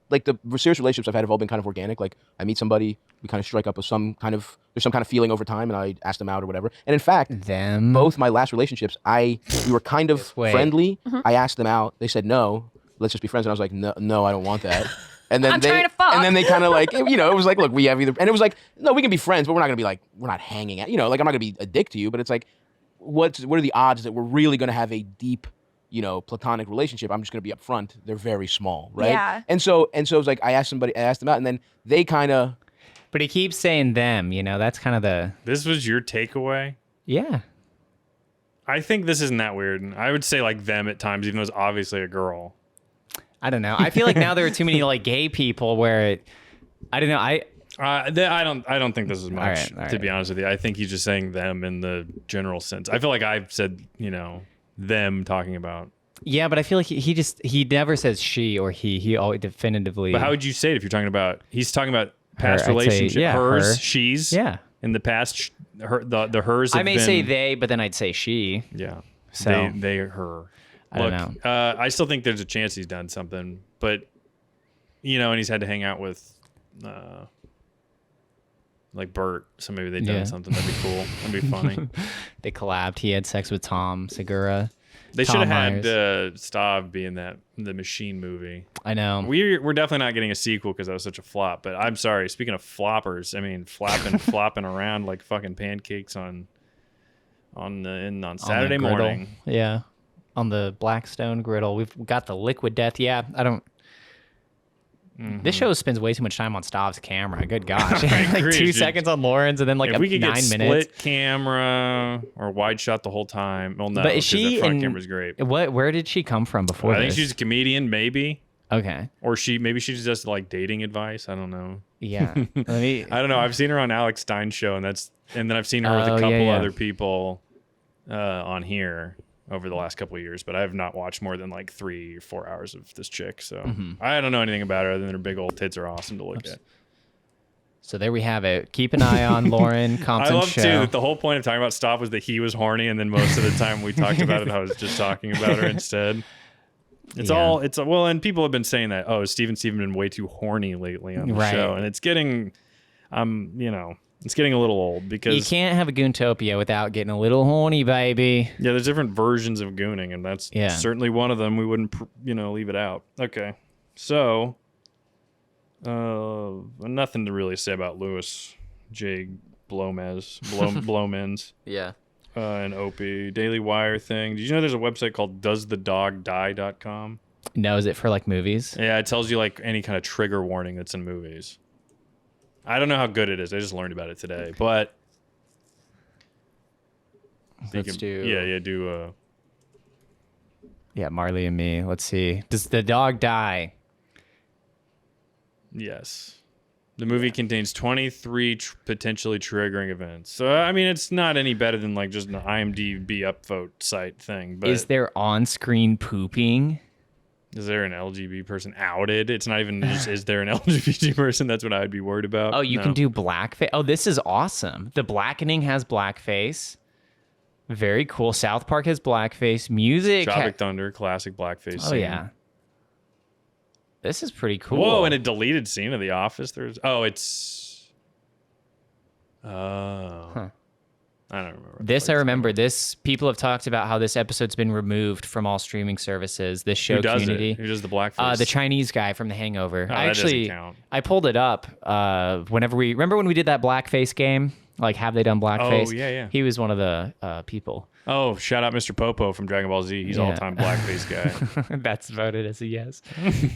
Like the serious relationships I've had have all been kind of organic. Like I meet somebody, we kind of strike up there's some kind of feeling over time, and I ask them out or whatever. And in fact, both my last relationships, we were kind of friendly. I asked them out, they said no, let's just be friends. And I was like, no, I don't want that. And then trying to fuck. And then they kind of like, it was like, look, we have either, and it was like, no, we can be friends, but we're not gonna be like, we're not hanging out, like I'm not gonna be a dick to you, but it's like, what are the odds that we're really gonna have a deep, platonic relationship? I'm just gonna be upfront. They're very small, right? Yeah. And so it was like, I asked them out, and then they kind of. But he keeps saying them, that's kind of the. This was your takeaway? Yeah. I think this isn't that weird. I would say like them at times, even though it's obviously a girl. I don't know. I feel like now there are too many like gay people where I don't know. I don't think this is much, to be honest with you. I think he's just saying them in the general sense. I feel like I've said, them talking about. Yeah, but I feel like he never says she or he. He always definitively. But how would you say it if you're talking about? He's talking about past Her, relationship. say, hers, her. she's. Yeah. In the past, the hers. I may say they, but then I'd say she. Yeah. So they her. I don't know. I still think there's a chance he's done something, but and he's had to hang out with, like Bert. So maybe they've done something that'd be cool. That'd be funny. They collabed. He had sex with Tom Segura. They should have had Stav be in the Machine movie. I know. We're definitely not getting a sequel because that was such a flop. But I'm sorry. Speaking of floppers, I mean, flopping around like fucking pancakes on Saturday morning. Yeah, on the Blackstone griddle. We've got the Liquid Death. Yeah, I don't. Mm-hmm. This show spends way too much time on Stav's camera. Good gosh. Like 2 seconds on Lauren's and then like if we could 9 get minutes. Split camera or wide shot the whole time. Well, no, but is she the front camera's great. Where did she come from before I think she's a comedian, maybe. Okay. Or maybe she's just like dating advice. I don't know. Yeah. I don't know. I've seen her on Alex Stein's show and then I've seen her with a couple other people on here over the last couple of years, but I have not watched more than like 3 or 4 hours of this chick. So I don't know anything about her other than her big old tits are awesome to look at. So there we have it. Keep an eye on Lauren Compton. I love show. too that the whole point of talking about Stav was that he was horny, and then most of the time we talked about it, I was just talking about her instead. Well, and people have been saying that, Steven been way too horny lately on the show, and it's getting, it's getting a little old because you can't have a Goontopia without getting a little horny, baby. Yeah, there's different versions of gooning, and that's certainly one of them. We wouldn't, leave it out. Okay, so nothing to really say about Louis J. Blomens. Yeah. And Opie. Daily Wire thing. Did you know there's a website called doesthedogdie.com? No, is it for like movies? Yeah, it tells you like any kind of trigger warning that's in movies. I don't know how good it is. I just learned about it today. But do Marley and Me. Let's see. Does the dog die? Yes. The movie contains 23 potentially triggering events. So, I mean, it's not any better than like just an IMDb upvote site thing. But is there on-screen pooping? Is there an LGBT person outed? It's not even just, is there an LGBT person? That's what I'd be worried about. Oh, you can do blackface. Oh, this is awesome. The Blackening has blackface. Very cool. South Park has blackface. Music. Tropic Thunder, classic blackface. Oh, yeah. This is pretty cool. Whoa, and a deleted scene of The Office. I don't remember. This I remember. This people have talked about how this episode's been removed from all streaming services. This show Community. Who does the blackface? The Chinese guy from The Hangover. Oh, that doesn't count. I pulled it up. Whenever remember when we did that blackface game? Like, have they done blackface? Oh, yeah. He was one of the people. Oh, shout out Mr. Popo from Dragon Ball Z. He's all-time blackface guy. That's voted as a yes.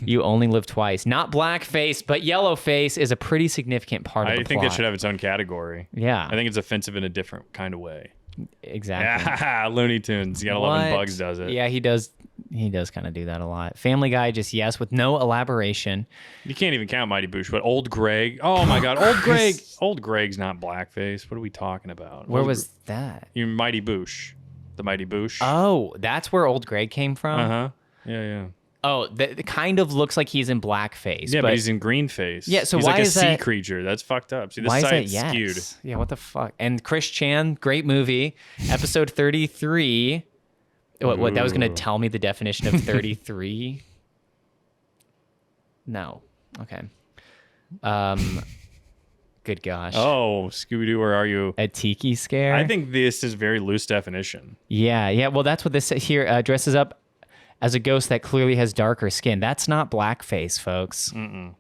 You only live twice. Not blackface, but yellowface is a pretty significant part of the plot. I think it should have its own category. Yeah. I think it's offensive in a different kind of way. Exactly. Looney Tunes. You gotta love when Bugs does it. Yeah, he does. He does kind of do that a lot. Family Guy, just yes, with no elaboration. You can't even count Mighty Boosh, but Old Greg. Oh my God, Old Greg. Old Greg's not blackface. What are we talking about? Where was that? You Mighty Boosh, the Mighty Boosh. Oh, that's where Old Greg came from. Yeah. Oh, that kind of looks like he's in blackface. Yeah, but he's in green face. Yeah, so he's why like is a that sea creature? That's fucked up. See, this why site's is that skewed. Yeah, what the fuck? And Chris Chan, great movie, episode 33. What that was going to tell me the definition of 33? No. Okay. Good gosh. Oh, Scooby-Doo, where are you? A tiki scare? I think this is very loose definition. Yeah. Well, that's what this here dresses up as a ghost that clearly has darker skin. That's not blackface, folks. Mm-mm.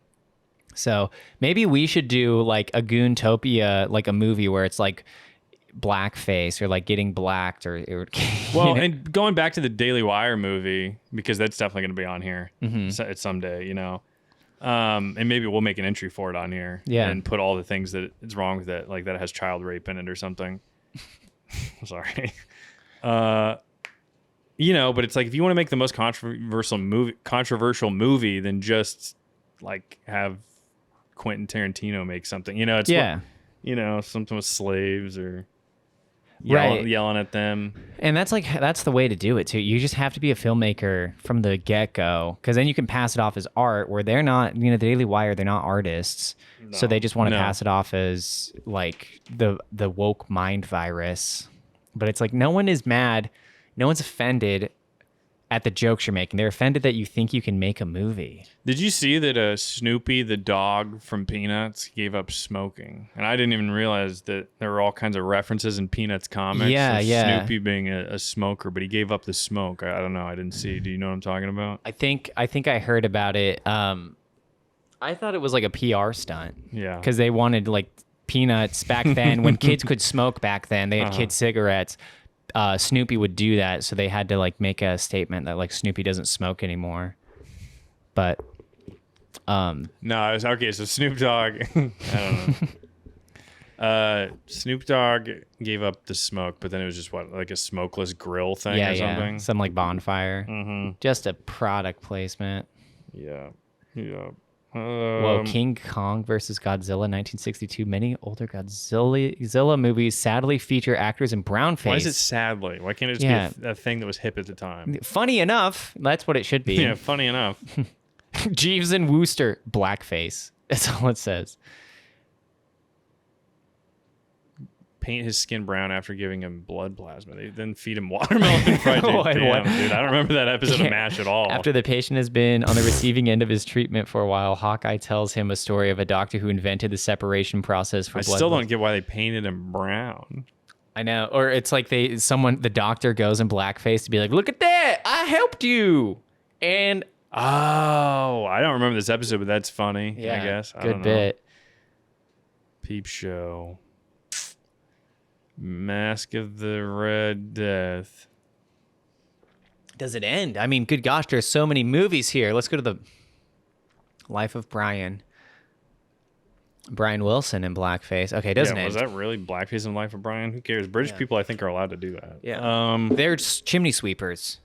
So maybe we should do like a Goontopia, like a movie where it's like blackface or like getting blacked or well, and going back to the Daily Wire movie, because that's definitely going to be on here someday, and maybe we'll make an entry for it on here and put all the things that it's wrong with it, like that it has child rape in it or something. Sorry. But it's like, if you want to make the most controversial movie, then just like have Quentin Tarantino make something. You know, it's something with slaves or yelling at them. And that's the way to do it too. You just have to be a filmmaker from the get-go, because then you can pass it off as art, where they're not, the Daily Wire, they're not artists. So they just want to pass it off as like the woke mind virus. But it's like, no one is mad. No one's offended at the jokes you're making. They're offended that you think you can make a movie. Did you see that Snoopy, the dog from Peanuts, gave up smoking? And I didn't even realize that there were all kinds of references in Peanuts comics. Yeah. Snoopy being a smoker, but he gave up the smoke. I don't know. I didn't see. Do you know what I'm talking about? I think I heard about it. I thought it was like a PR stunt. Yeah. Because they wanted like Peanuts back then, when kids could smoke back then. They had kid cigarettes. Snoopy would do that, so they had to like make a statement that like Snoopy doesn't smoke anymore. But no, it's okay. So Snoop Dogg, I don't know. Snoop Dogg gave up the smoke, but then it was just like a smokeless grill thing or something. Some like bonfire. Mm-hmm. Just a product placement. Yeah. Whoa, King Kong versus Godzilla, 1962. Many older Godzilla movies sadly feature actors in brownface. Why is it sadly? Why can't it just be a thing that was hip at the time? Funny enough, that's what it should be. Yeah, funny enough. Jeeves and Wooster, blackface. That's all it says. Paint his skin brown after giving him blood plasma. They then feed him watermelon fried chicken. Damn, dude, I don't remember that episode of MASH at all. After the patient has been on the receiving end of his treatment for a while, Hawkeye tells him a story of a doctor who invented the separation process for blood. I still don't get why they painted him brown. I know. Or it's like the doctor goes in blackface to be like, look at that, I helped you. And I don't remember this episode, but that's funny, yeah, I guess. Good bit. Peep Show. Mask of the Red Death. Does it end? I mean, good gosh, there's so many movies here. Let's go to the Life of Brian. Brian Wilson in blackface. Okay, it doesn't end. Was that really blackface in Life of Brian? Who cares? British people, I think, are allowed to do that. Yeah. They're chimney sweepers.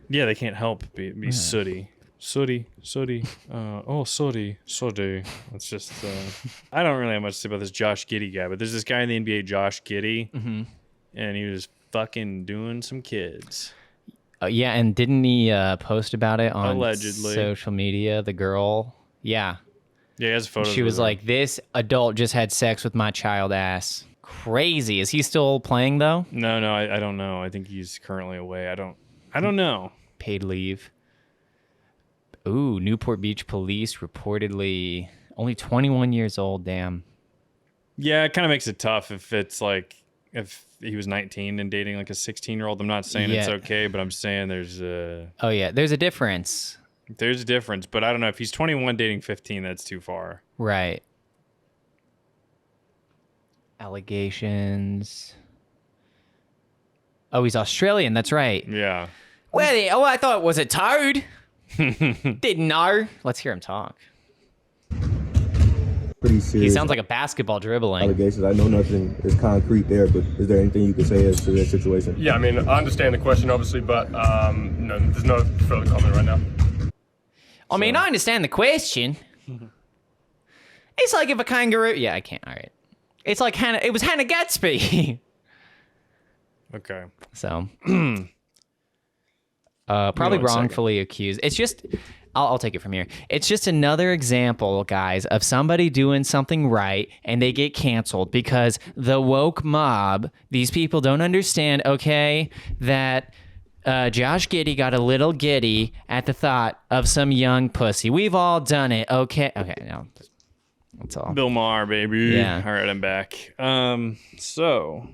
Yeah, they can't help be sooty. Sooty. Sooty. It's just, I don't really have much to say about this Josh Giddey guy, but there's this guy in the NBA, Josh Giddey, and he was fucking doing some kids. Yeah, and didn't he post about it on allegedly social media? The girl, yeah, he has photos. She was like, "This adult just had sex with my child ass." Crazy. Is he still playing though? No, I don't know. I think he's currently away. I don't know. Paid leave. Ooh, Newport Beach police reportedly only 21 years old. Damn. Yeah, it kind of makes it tough if it's like if he was 19 and dating like a 16-year-old. I'm not saying it's okay, but I'm saying there's a... Oh, yeah. There's a difference. There's a difference, but I don't know. If he's 21 dating 15, that's too far. Right. Allegations. Oh, he's Australian. That's right. Yeah. Well, I thought it was a toad. Didn't know. Let's hear him talk. Pretty serious. He sounds like a basketball dribbling. Allegations. I know nothing is concrete there, but is there anything you can say as to that situation? Yeah, I mean, I understand the question, obviously, but no, there's no further comment right now. I mean, I understand the question. It's like if a kangaroo... Yeah, I can't. All right. It's like Hannah... It was Hannah Gatsby. Okay. So... probably wrongfully accused. It's just, I'll take it from here. It's just another example, guys, of somebody doing something right and they get canceled because the woke mob, these people don't understand, okay, that Josh Giddey got a little giddy at the thought of some young pussy. We've all done it, okay? Okay, no, that's all. Bill Maher, baby. Yeah. All right, I'm back. So,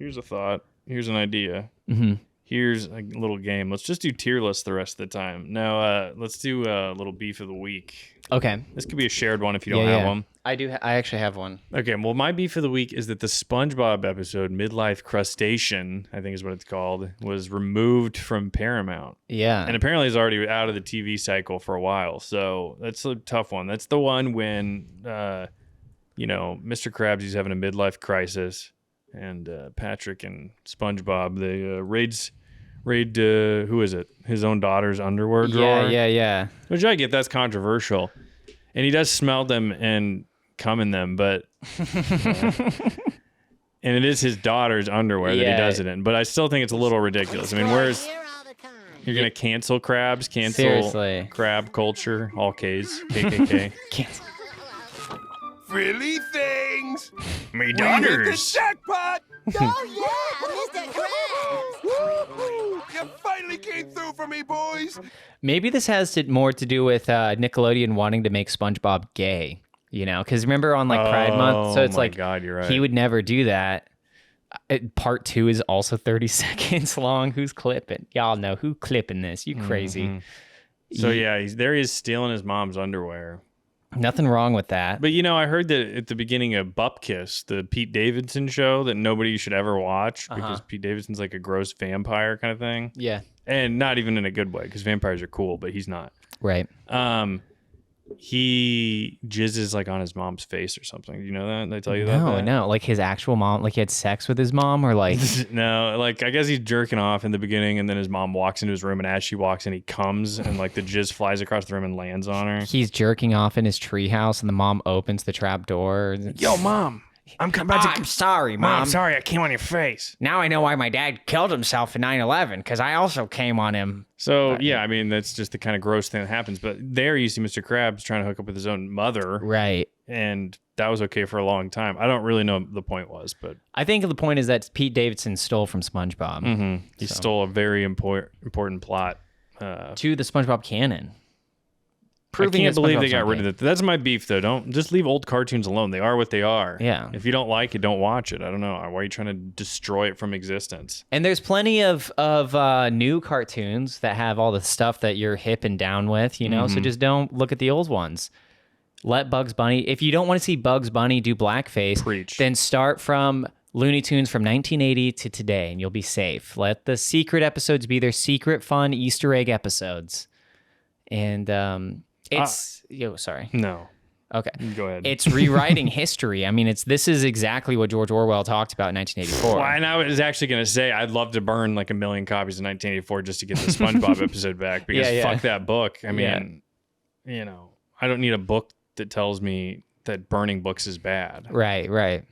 here's a thought. Here's an idea. Mm-hmm. Here's a little game. Let's just do tier lists the rest of the time. Now, let's do a little beef of the week. Okay. This could be a shared one if you don't have one. I do. I actually have one. Okay. Well, my beef of the week is that the Spongebob episode, Midlife Crustacean, I think is what it's called, was removed from Paramount. Yeah. And apparently is already out of the TV cycle for a while. So that's a tough one. That's the one when, Mr. Krabsy's having a midlife crisis, and Patrick and Spongebob, they raid who is it? His own daughter's underwear drawer. Yeah. Which I get, that's controversial. And he does smell them and come in them, but and it is his daughter's underwear that he does it in. But I still think it's a little ridiculous. I mean, where's you're gonna cancel crabs, cancel crab culture, all K's, KKK. Cancel. Frilly things. Me daughters. We hit the jackpot. Oh yeah, Mr. Krabs. Woo-hoo. You finally came through for me, boys. Maybe this has more to do with Nickelodeon wanting to make SpongeBob gay. You know, because remember on like Pride Month, so it's like God, you're right. He would never do that. Part 2 is also 30 seconds long. Who's clipping? Y'all know who clipping this? You crazy. So yeah, he is stealing his mom's underwear. Nothing wrong with that. But you know, I heard that at the beginning of Bupkis, the Pete Davidson show, that nobody should ever watch because Pete Davidson's like a gross vampire kind of thing. Yeah. And not even in a good way, because vampires are cool, but he's not. Right. He jizzes like on his mom's face or something. Do you know that? Did I tell you that? No. Like his actual mom, like he had sex with his mom, or like no, like I guess he's jerking off in the beginning, and then his mom walks into his room, and as she walks in, he comes, and like the jizz flies across the room and lands on her. He's jerking off in his treehouse, and the mom opens the trap door. Yo, mom. I'm sorry, Mom. I'm sorry, I came on your face. Now I know why my dad killed himself in 9/11, because I also came on him. So, yeah, I mean, that's just the kind of gross thing that happens. But there you see Mr. Krabs trying to hook up with his own mother. Right. And that was okay for a long time. I don't really know what the point was, but... I think the point is that Pete Davidson stole from SpongeBob. He stole a very important plot. To the SpongeBob canon. I can't believe they got rid of it. That's my beef, though. Don't just leave old cartoons alone. They are what they are. Yeah. If you don't like it, don't watch it. I don't know. Why are you trying to destroy it from existence? And there's plenty of new cartoons that have all the stuff that you're hip and down with, you know? So just don't look at the old ones. Let Bugs Bunny... If you don't want to see Bugs Bunny do blackface, then start from Looney Tunes from 1980 to today, and you'll be safe. Let the secret episodes be their secret, fun Easter egg episodes. And... It's sorry. No. Okay. Go ahead. It's rewriting history. I mean, this is exactly what George Orwell talked about in 1984. Well, and I was actually going to say I'd love to burn like 1 million copies of 1984 just to get the SpongeBob episode back, because fuck that book. I mean, you know, I don't need a book that tells me that burning books is bad. Right.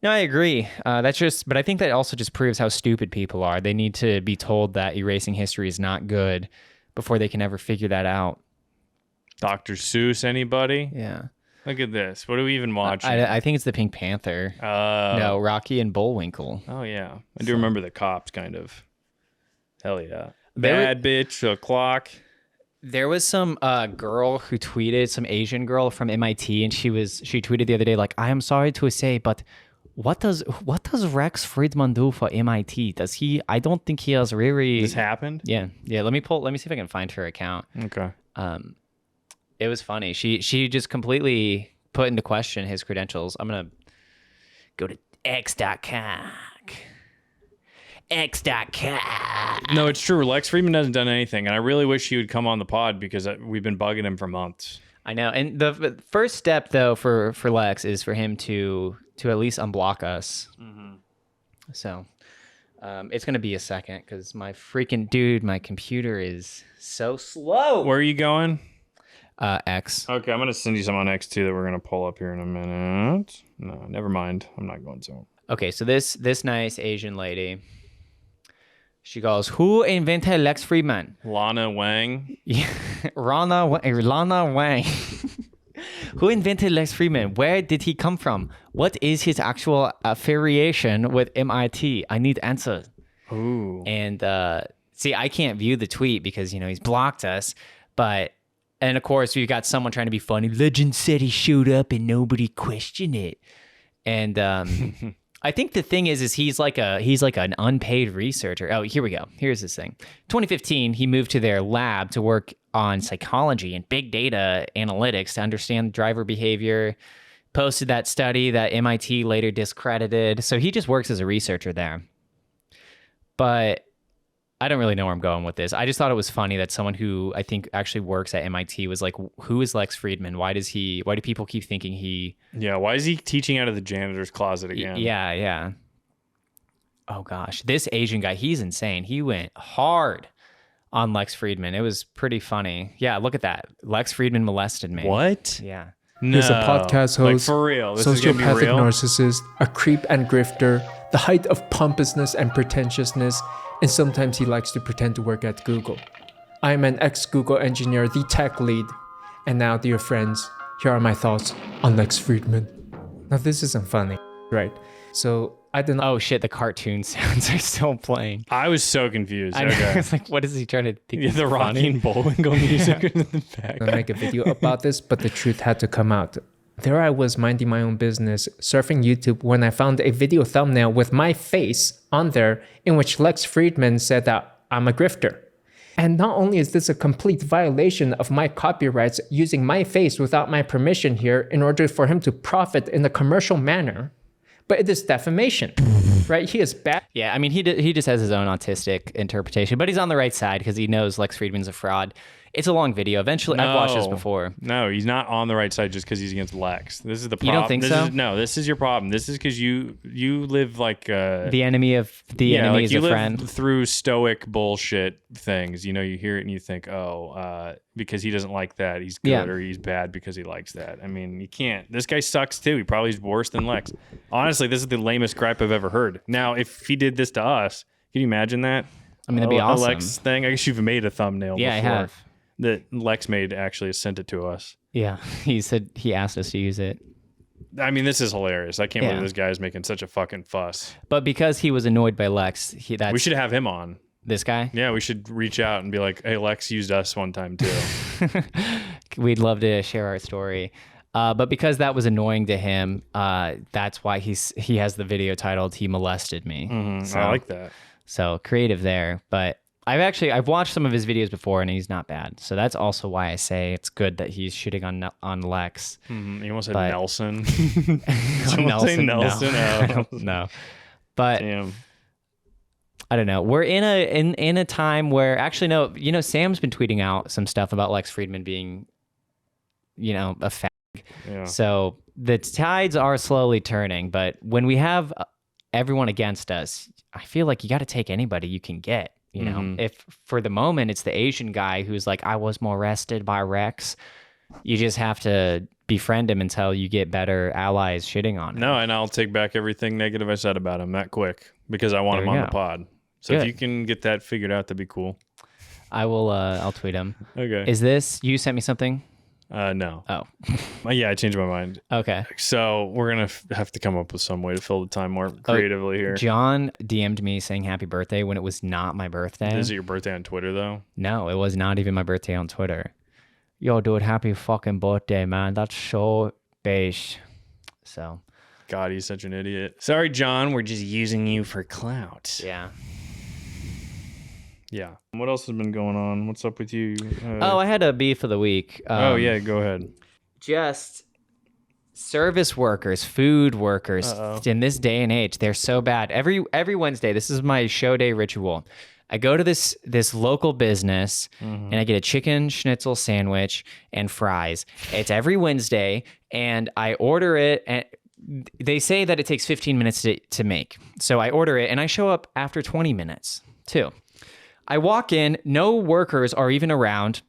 No, I agree. But I think that also just proves how stupid people are. They need to be told that erasing history is not good before they can ever figure that out. Dr. Seuss, anybody? Yeah. Look at this. What are we even watching? I think it's the Pink Panther. No, Rocky and Bullwinkle. Oh, yeah. I do remember the cops, kind of. Hell yeah. Bad bitch o'clock. There was some girl who tweeted, some Asian girl from MIT, and she tweeted the other day, like, I am sorry to say, but what does Rex Friedman do for MIT? I don't think he has really... This happened? Yeah. Let me see if I can find her account. Okay. It was funny. She just completely put into question his credentials. I'm going to go to x.com. No, it's true. Lex Friedman hasn't done anything, and I really wish he would come on the pod because we've been bugging him for months. I know. And the first step, though, for Lex is for him to at least unblock us. So it's going to be a second because my computer is so slow. Where are you going? X. Okay, I'm going to send you some on X too that we're going to pull up here in a minute. No, never mind. I'm not going to. Okay, so this nice Asian lady, she goes, who invented Lex Friedman? Lana Wang. Yeah, Lana Wang. Who invented Lex Friedman? Where did he come from? What is his actual affiliation with MIT? I need answers. Ooh. And see, I can't view the tweet because, he's blocked us. And of course, we've got someone trying to be funny. Legend said he showed up and nobody questioned it. And I think the thing is he's like an unpaid researcher. Oh, here we go. Here's this thing. 2015, he moved to their lab to work on psychology and big data analytics to understand driver behavior. Posted that study that MIT later discredited. So he just works as a researcher there. But I don't really know where I'm going with this. I just thought it was funny that someone who I think actually works at MIT was like, who is Lex Friedman? Why do people keep thinking he... Yeah, why is he teaching out of the janitor's closet again? Yeah. Oh gosh, this Asian guy, he's insane. He went hard on Lex Friedman. It was pretty funny. Yeah, look at that. Lex Friedman molested me. What? Yeah. No. He's a podcast host, for real. This is gonna be sociopathic real? narcissist, a creep and grifter, the height of pompousness and pretentiousness, and sometimes he likes to pretend to work at Google. I am an ex-Google engineer, the tech lead. And now, dear friends, here are my thoughts on Lex Friedman. Now, this isn't funny, right? So, I don't know. Oh shit, the cartoon sounds are still playing. I was so confused. I know. Okay. It's like, what is he trying to think? The Rocky and Bullwinkle music in the back. I'll make a video about this, but the truth had to come out. There I was minding my own business, surfing YouTube, when I found a video thumbnail with my face on there in which Lex Friedman said that I'm a grifter. And not only is this a complete violation of my copyrights using my face without my permission here in order for him to profit in a commercial manner, but it is defamation, right? He is bad. Yeah, I mean, he just has his own autistic interpretation, but he's on the right side because he knows Lex Friedman's a fraud. It's a long video. Eventually, I've watched this before. No, he's not on the right side just because he's against Lex. This is the problem. You don't think so? No, this is your problem. This is because you live like the enemy of the enemy is a friend. You live through stoic bullshit things. You know, you hear it and you think, because he doesn't like that, he's good, or he's bad because he likes that. I mean, you can't. This guy sucks too. He probably is worse than Lex. Honestly, this is the lamest gripe I've ever heard. Now, if he did this to us, can you imagine that? I mean, that'd be awesome. A Lex thing. I guess you've made a thumbnail before. I have. That Lex made actually sent it to us. Yeah, he said he asked us to use it. I mean, this is hilarious. I can't believe this guy is making such a fucking fuss. But because he was annoyed by Lex, we should have him on. This guy? Yeah, we should reach out and be like, hey, Lex used us one time too. We'd love to share our story. But because that was annoying to him, that's why he has the video titled "He Molested Me." Mm-hmm. So, I like that. So creative there. But I've watched some of his videos before, and he's not bad. So that's also why I say it's good that he's shooting on Lex. Mm-hmm. He almost said Nelson. Nelson. No. No. But damn. I don't know. We're in a time where actually no. You know, Sam's been tweeting out some stuff about Lex Friedman being, you know, a fag. Yeah. So the tides are slowly turning. But when we have everyone against us, I feel like you got to take anybody you can get. You know, if for the moment it's the Asian guy who's like, I was molested by Rex, you just have to befriend him until you get better allies shitting on him. No, and I'll take back everything negative I said about him that quick because I want him on the pod. So if you can get that figured out, that'd be cool. I will. I'll tweet him. Okay. Is this you sent me something? No. Oh. Yeah, I changed my mind. Okay. So we're going to have to come up with some way to fill the time more creatively here. John DM'd me saying happy birthday when it was not my birthday. Is it your birthday on Twitter, though? No, it was not even my birthday on Twitter. Yo, dude, happy fucking birthday, man. That's so beige. So. God, he's such an idiot. Sorry, John. We're just using you for clout. Yeah. Yeah. What else has been going on? What's up with you? I had a beef of the week. Yeah, go ahead. Just service workers, food workers in this day and age, they're so bad. Every Wednesday, this is my show day ritual. I go to this local business and I get a chicken schnitzel sandwich and fries. It's every Wednesday and I order it and they say that it takes 15 minutes to make. So I order it and I show up after 20 minutes too. I walk in, no workers are even around.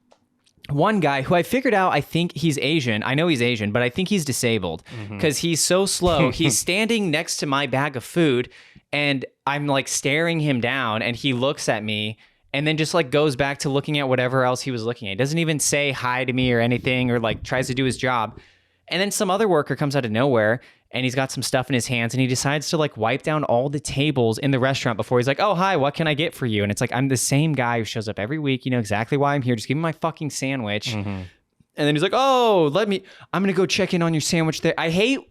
One guy who I figured out, I think he's Asian. I know he's Asian, but I think he's disabled because he's so slow. He's standing next to my bag of food and I'm like staring him down and he looks at me and then just like goes back to looking at whatever else he was looking at. He doesn't even say hi to me or anything or like tries to do his job. And then some other worker comes out of nowhere and he's got some stuff in his hands and he decides to like wipe down all the tables in the restaurant before he's like, oh, hi, what can I get for you? And it's like, I'm the same guy who shows up every week. You know exactly why I'm here. Just give me my fucking sandwich. And then he's like, oh, I'm going to go check in on your sandwich there. I hate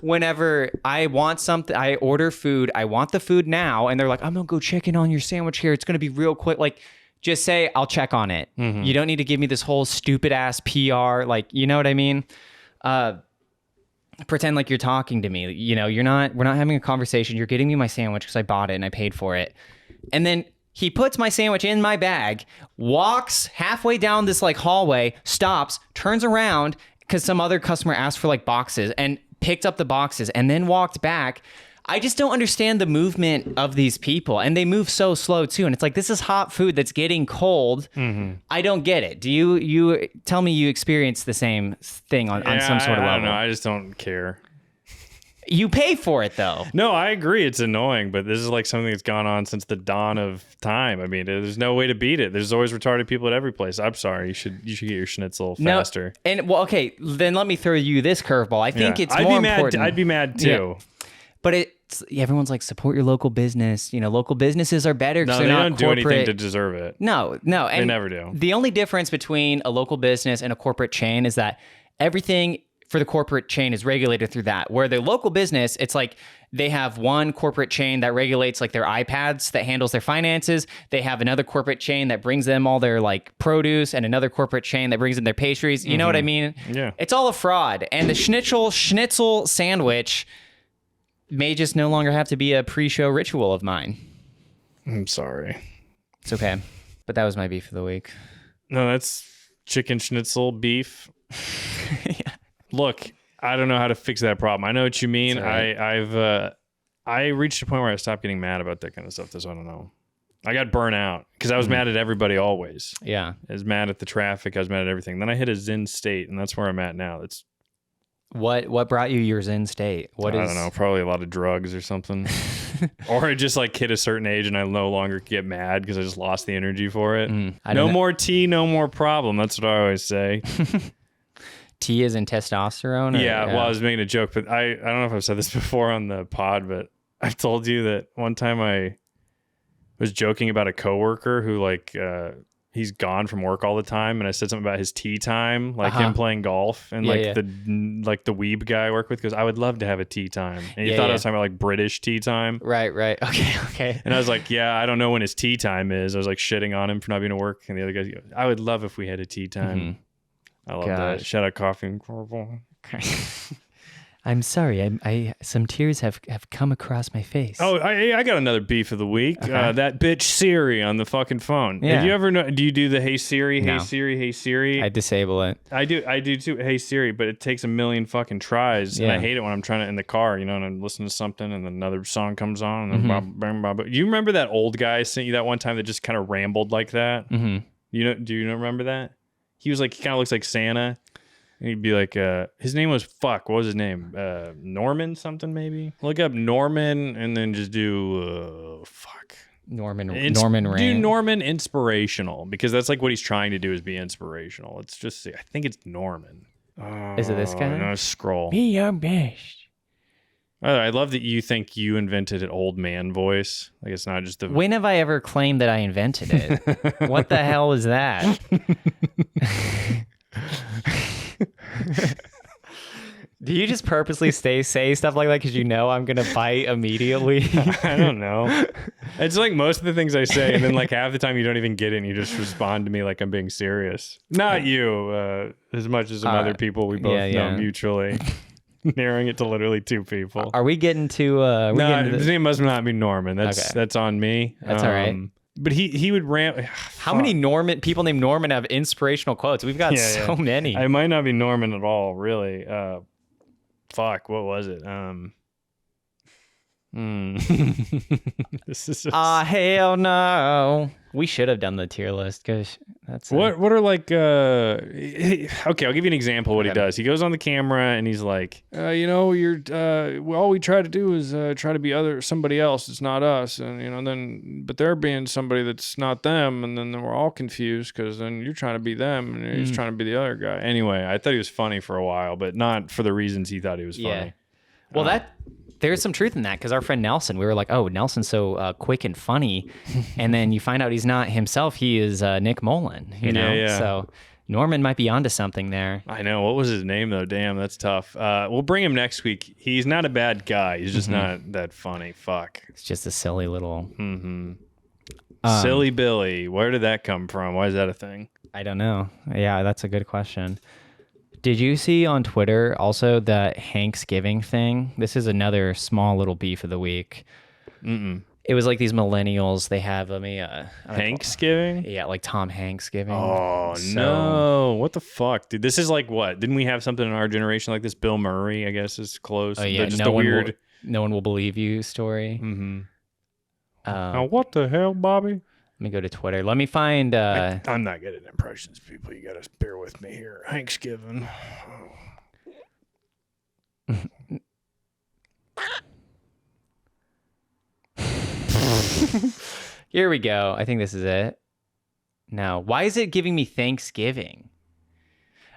whenever I want something, I order food. I want the food now. And they're like, I'm going to go check in on your sandwich here. It's going to be real quick. Like, just say, I'll check on it. You don't need to give me this whole stupid ass PR. Like, you know what I mean? Pretend like you're talking to me. You know, we're not having a conversation. You're getting me my sandwich because I bought it and I paid for it. And then he puts my sandwich in my bag, walks halfway down this like hallway, stops, turns around because some other customer asked for like boxes and picked up the boxes and then walked back. I just don't understand the movement of these people, and they move so slow too. And it's like, this is hot food that's getting cold. I don't get it. Do you tell me you experience the same thing on some sort of level? I don't know. I just don't care. You pay for it though. No, I agree. It's annoying, but this is like something that's gone on since the dawn of time. I mean, there's no way to beat it. There's always retarded people at every place. I'm sorry. You should get your schnitzel faster. And well, okay, then let me throw you this curveball. I think it's more important. I'd be mad too. Yeah. But everyone's like, support your local business. You know, local businesses are better because they they're not don't do anything to deserve it. No. And they never do. The only difference between a local business and a corporate chain is that everything for the corporate chain is regulated through that. Where the local business, it's like they have one corporate chain that regulates like their iPads, that handles their finances. They have another corporate chain that brings them all their like produce, and another corporate chain that brings in their pastries. You know what I mean? Yeah. It's all a fraud. And the schnitzel sandwich may just no longer have to be a pre-show ritual of mine. I'm sorry. It's okay. But that was my beef of the week. No, that's chicken schnitzel beef. Yeah. Look, I don't know how to fix that problem. I know what you mean. Right. I reached a point where I stopped getting mad about that kind of stuff. So I don't know. I got burnt out because I was mad at everybody always. Yeah. I was mad at the traffic. I was mad at everything. Then I hit a zen state, and that's where I'm at now. It's what brought you your zen state? I don't know. Probably a lot of drugs or something. Or I just like hit a certain age and I no longer get mad because I just lost the energy for it. No more tea, no more problem. That's what I always say. Tea is in testosterone? Yeah, well, I was making a joke, but I don't know if I've said this before on the pod, but I've told you that one time I was joking about a coworker who like he's gone from work all the time, and I said something about his tea time, like him playing golf, and the weeb guy I work with goes, I would love to have a tea time. And he thought I was talking about like British tea time. Right. Okay. And I was like, yeah, I don't know when his tea time is. I was like shitting on him for not being to work, and the other guy goes, I would love if we had a tea time. I love that. Shout out Coffee and Corval. I'm sorry. I some tears have come across my face. Oh, I got another beef of the week. That bitch Siri on the fucking phone. Yeah. Have you ever do you do the Hey Siri, No. Hey Siri, Hey Siri? I disable it. I do too. Hey Siri, but it takes a million fucking tries, and I hate it when I'm trying to in the car, and I'm listening to something, and then another song comes on, and then blah, blah, blah. You remember that old guy I sent you that one time that just kind of rambled like that? Do you remember that? He was like, he kind of looks like Santa. And he'd be like, his name was what was his name? Norman something maybe? Look up Norman and then just do, Norman Rand. Do Norman inspirational, because that's like what he's trying to do is be inspirational. Let's just see. I think it's Norman. Is it this guy? No, scroll. Be your best. I love that you think you invented an old man voice. Like it's not just the. When have I ever claimed that I invented it? What the hell is that? Do you just purposely say stuff like that because you know I'm gonna bite immediately? I don't know. It's like most of the things I say, and then like half the time you don't even get it, and you just respond to me like I'm being serious. Not you, as much as some other people we both know mutually. Narrowing it to literally two people. Are we getting to? His name must not be Norman. That's on me. That's all right. But he would rant. How many people named Norman have inspirational quotes? We've got so many. I might not be Norman at all, really. What was it? This is just... hell no. We should have done the tier list because that's what are like okay, I'll give you an example of what he does. He goes on the camera and he's like, you're all we try to do is try to be somebody else. It's not us, and but they're being somebody that's not them, and then we're all confused because then you're trying to be them and he's trying to be the other guy. Anyway, I thought he was funny for a while, but not for the reasons he thought he was funny. Well, there's some truth in that, because our friend Nelson, we were like, oh, Nelson's so quick and funny. And then you find out he's not himself. He is Nick Mullen, Yeah. So Norman might be onto something there. I know. What was his name, though? Damn, that's tough. We'll bring him next week. He's not a bad guy. He's just not that funny. Fuck. It's just a silly little... Silly Billy. Where did that come from? Why is that a thing? I don't know. Yeah, that's a good question. Did you see on Twitter also the Hanksgiving thing? This is another small little beef of the week. It was like these millennials. They have Hanksgiving? Yeah, like Tom Hanksgiving. Oh, no. What the fuck, dude? This is like what? Didn't we have something in our generation like this? Bill Murray, I guess, is close. Oh, yeah. Just the weird... no one will believe you story. Mm-hmm. Now, what the hell, Bobby? Let me go to Twitter. Let me find. I'm not good at impressions, people. You gotta bear with me here. Hanksgiving. Here we go. I think this is it. No. Why is it giving me Thanksgiving?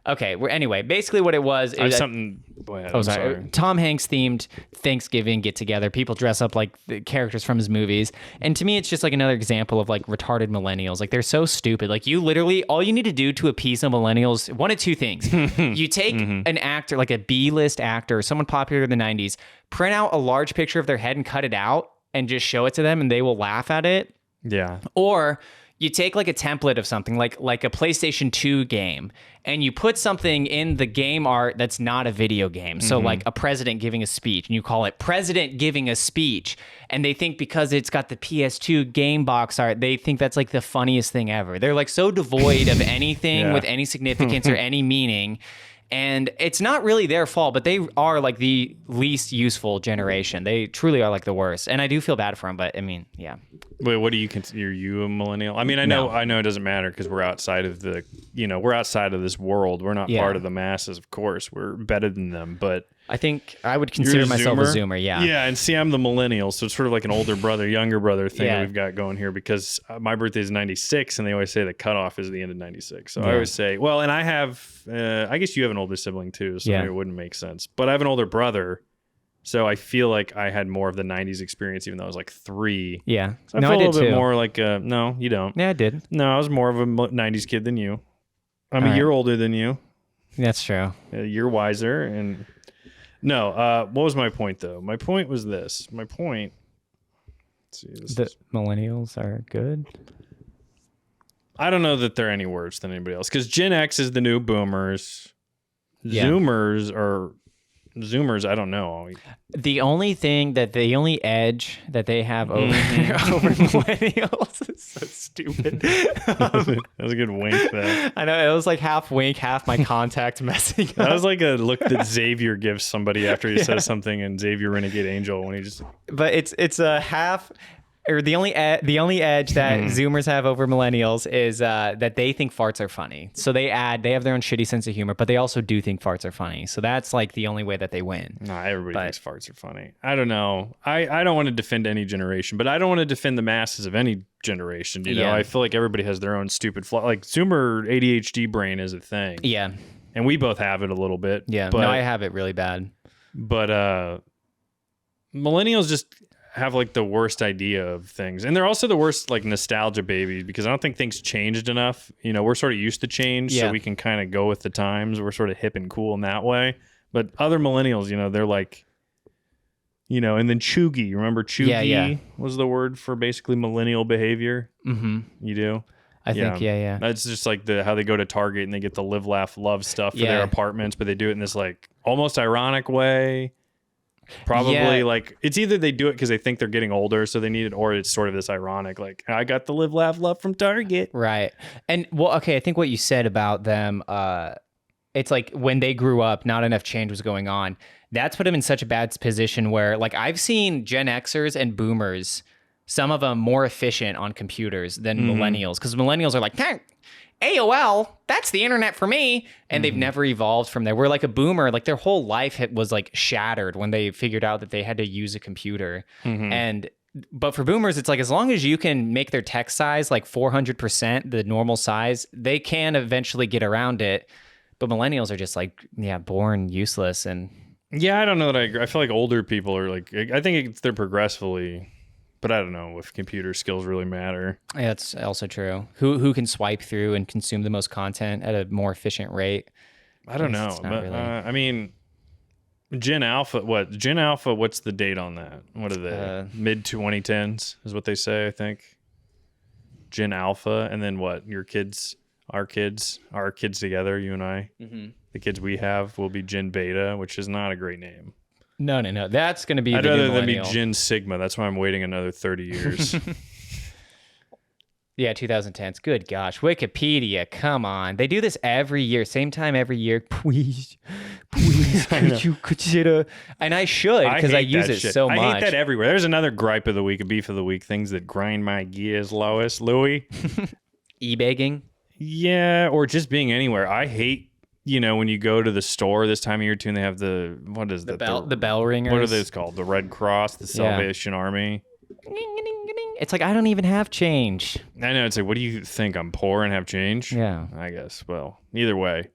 Okay. Anyway, basically what it was is something. Go ahead. Oh, I'm sorry. sorry. Tom Hanks themed Thanksgiving get together. People dress up like the characters from his movies. And to me, it's just like another example of like retarded millennials. Like they're so stupid. Like you literally, all you need to do to appease the millennials, one of two things. You take an actor, like a B-list actor, someone popular in the 90s, print out a large picture of their head and cut it out and just show it to them and they will laugh at it. Yeah. Or you take like a template of something like a PlayStation 2 game and you put something in the game art that's not a video game. So like a president giving a speech and you call it President Giving a Speech. And they think because it's got the PS2 game box art, they think that's like the funniest thing ever. They're like so devoid of anything with any significance or any meaning. And it's not really their fault, but they are like the least useful generation. They truly are like the worst. And I do feel bad for them, but I mean, yeah. Wait, what do you consider you a millennial? I mean, I know it doesn't matter because we're outside of the, we're outside of this world. We're not part of the masses, of course. We're better than them, but I think I would consider myself a Zoomer, yeah. Yeah, and see, I'm the millennial, so it's sort of like an older brother, younger brother thing that we've got going here because my birthday is 96, and they always say the cutoff is the end of 96. So I always say, well, and I have, I guess you have an older sibling too, so it wouldn't make sense. But I have an older brother, so I feel like I had more of the 90s experience, even though I was like 3. Yeah. So I feel a little bit more like, no, you don't. Yeah, I did. No, I was more of a 90s kid than you. I'm a year older than you. That's true. You're wiser, and... No, what was my point, though? My point was this. My point... Let's see, millennials are good? I don't know that they're any worse than anybody else, because Gen X is the new boomers. Yeah. Zoomers, I don't know. The only edge that they have over millennials is so stupid. That was a good wink, though. I know, it was like half wink, half my contact messing up. That was like a look that Xavier gives somebody after he says something, and Xavier Renegade Angel when he just... But it's a half... Or the only edge that Zoomers have over millennials is that they think farts are funny. So they have their own shitty sense of humor, but they also do think farts are funny. So that's like the only way that they win. No, everybody thinks farts are funny. I don't know. I don't want to defend any generation, but I don't want to defend the masses of any generation. You know, I feel like everybody has their own stupid flaw. Like Zoomer ADHD brain is a thing. Yeah. And we both have it a little bit. Yeah. But, no, I have it really bad. But millennials just have like the worst idea of things, and they're also the worst like nostalgia babies because I don't think things changed enough. You know, we're sort of used to change, so we can kind of go with the times. We're sort of hip and cool in that way. But other millennials, you know, they're like, you know, and then chuggy. Remember chuggy was the word for basically millennial behavior. Mm-hmm. You do. I think, yeah. That's just like how they go to Target and they get the live, laugh, love stuff for their apartments, but they do it in this like almost ironic way. Probably like it's either they do it because they think they're getting older, so they need it, or it's sort of this ironic, like I got the live, laugh, love from Target. Right. And well, okay, I think what you said about them, it's like when they grew up, not enough change was going on. That's put them in such a bad position where like I've seen Gen Xers and boomers, some of them more efficient on computers than millennials, because millennials are like, hey, AOL, that's the internet for me. And they've never evolved from there. We're like a boomer, like their whole life was like shattered when they figured out that they had to use a computer. But for boomers, it's like as long as you can make their text size like 400% the normal size, they can eventually get around it. But millennials are just like, born useless. And I don't know that I agree. I feel like older people are like, I think they're progressively... But I don't know if computer skills really matter. Yeah, that's also true. Who can swipe through and consume the most content at a more efficient rate? I don't know. But really. I mean, Gen Alpha, what's the date on that? What are they? Mid 2010s is what they say, I think. Gen Alpha, and then what? Our kids together, you and I. The kids we have will be Gen Beta, which is not a great name. No. That's going to be I'd rather than be Gen Sigma. That's why I'm waiting another 30 years. Yeah, 2010s. Good gosh. Wikipedia, come on. They do this every year, same time every year. Please, could you consider? And I should, because I use it so much. I hate that everywhere. There's another gripe of the week, a beef of the week, things that grind my gears, Lois. Louis? E-begging? Yeah, or just being anywhere. I hate, when you go to the store this time of year too, and they have the bell ringers. What are those called? The Red Cross, the Salvation Army. It's like, I don't even have change. I know. It's like, what do you think? I'm poor and have change? Yeah. I guess. Well, either way,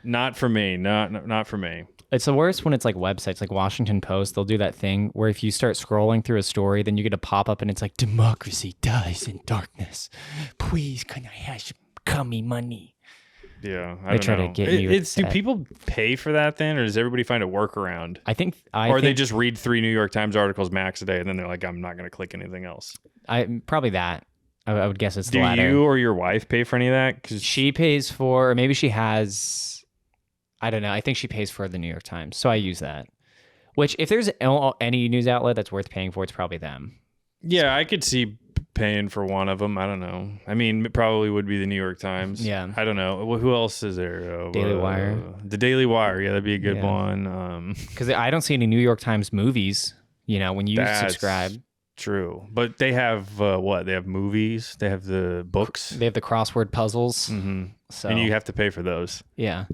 not for me. Not for me. It's the worst when it's like websites like Washington Post. They'll do that thing where if you start scrolling through a story, then you get a pop-up and it's like, democracy dies in darkness. Please, can I have some money? Yeah, They try to get you Do people pay for that then, or does everybody find a workaround? I think they just read 3 New York Times articles max a day, and then they're like, I'm not going to click anything else. Probably that. I would guess it's the Do latter. you or your wife pay for any of that? Because she pays for, or maybe she has. I don't know. I think she pays for the New York Times, so I use that. Which, if there's any news outlet that's worth paying for, it's probably them. Yeah, I could see paying for one of them. I don't know. I mean, it probably would be the New York Times. Yeah. I don't know. Who else is there? Daily Wire. The Daily Wire. Yeah, that'd be a good one. Because I don't see any New York Times movies, when you subscribe. True. But they have what? They have movies. They have the books. They have the crossword puzzles. Mm-hmm. So. And you have to pay for those. Yeah.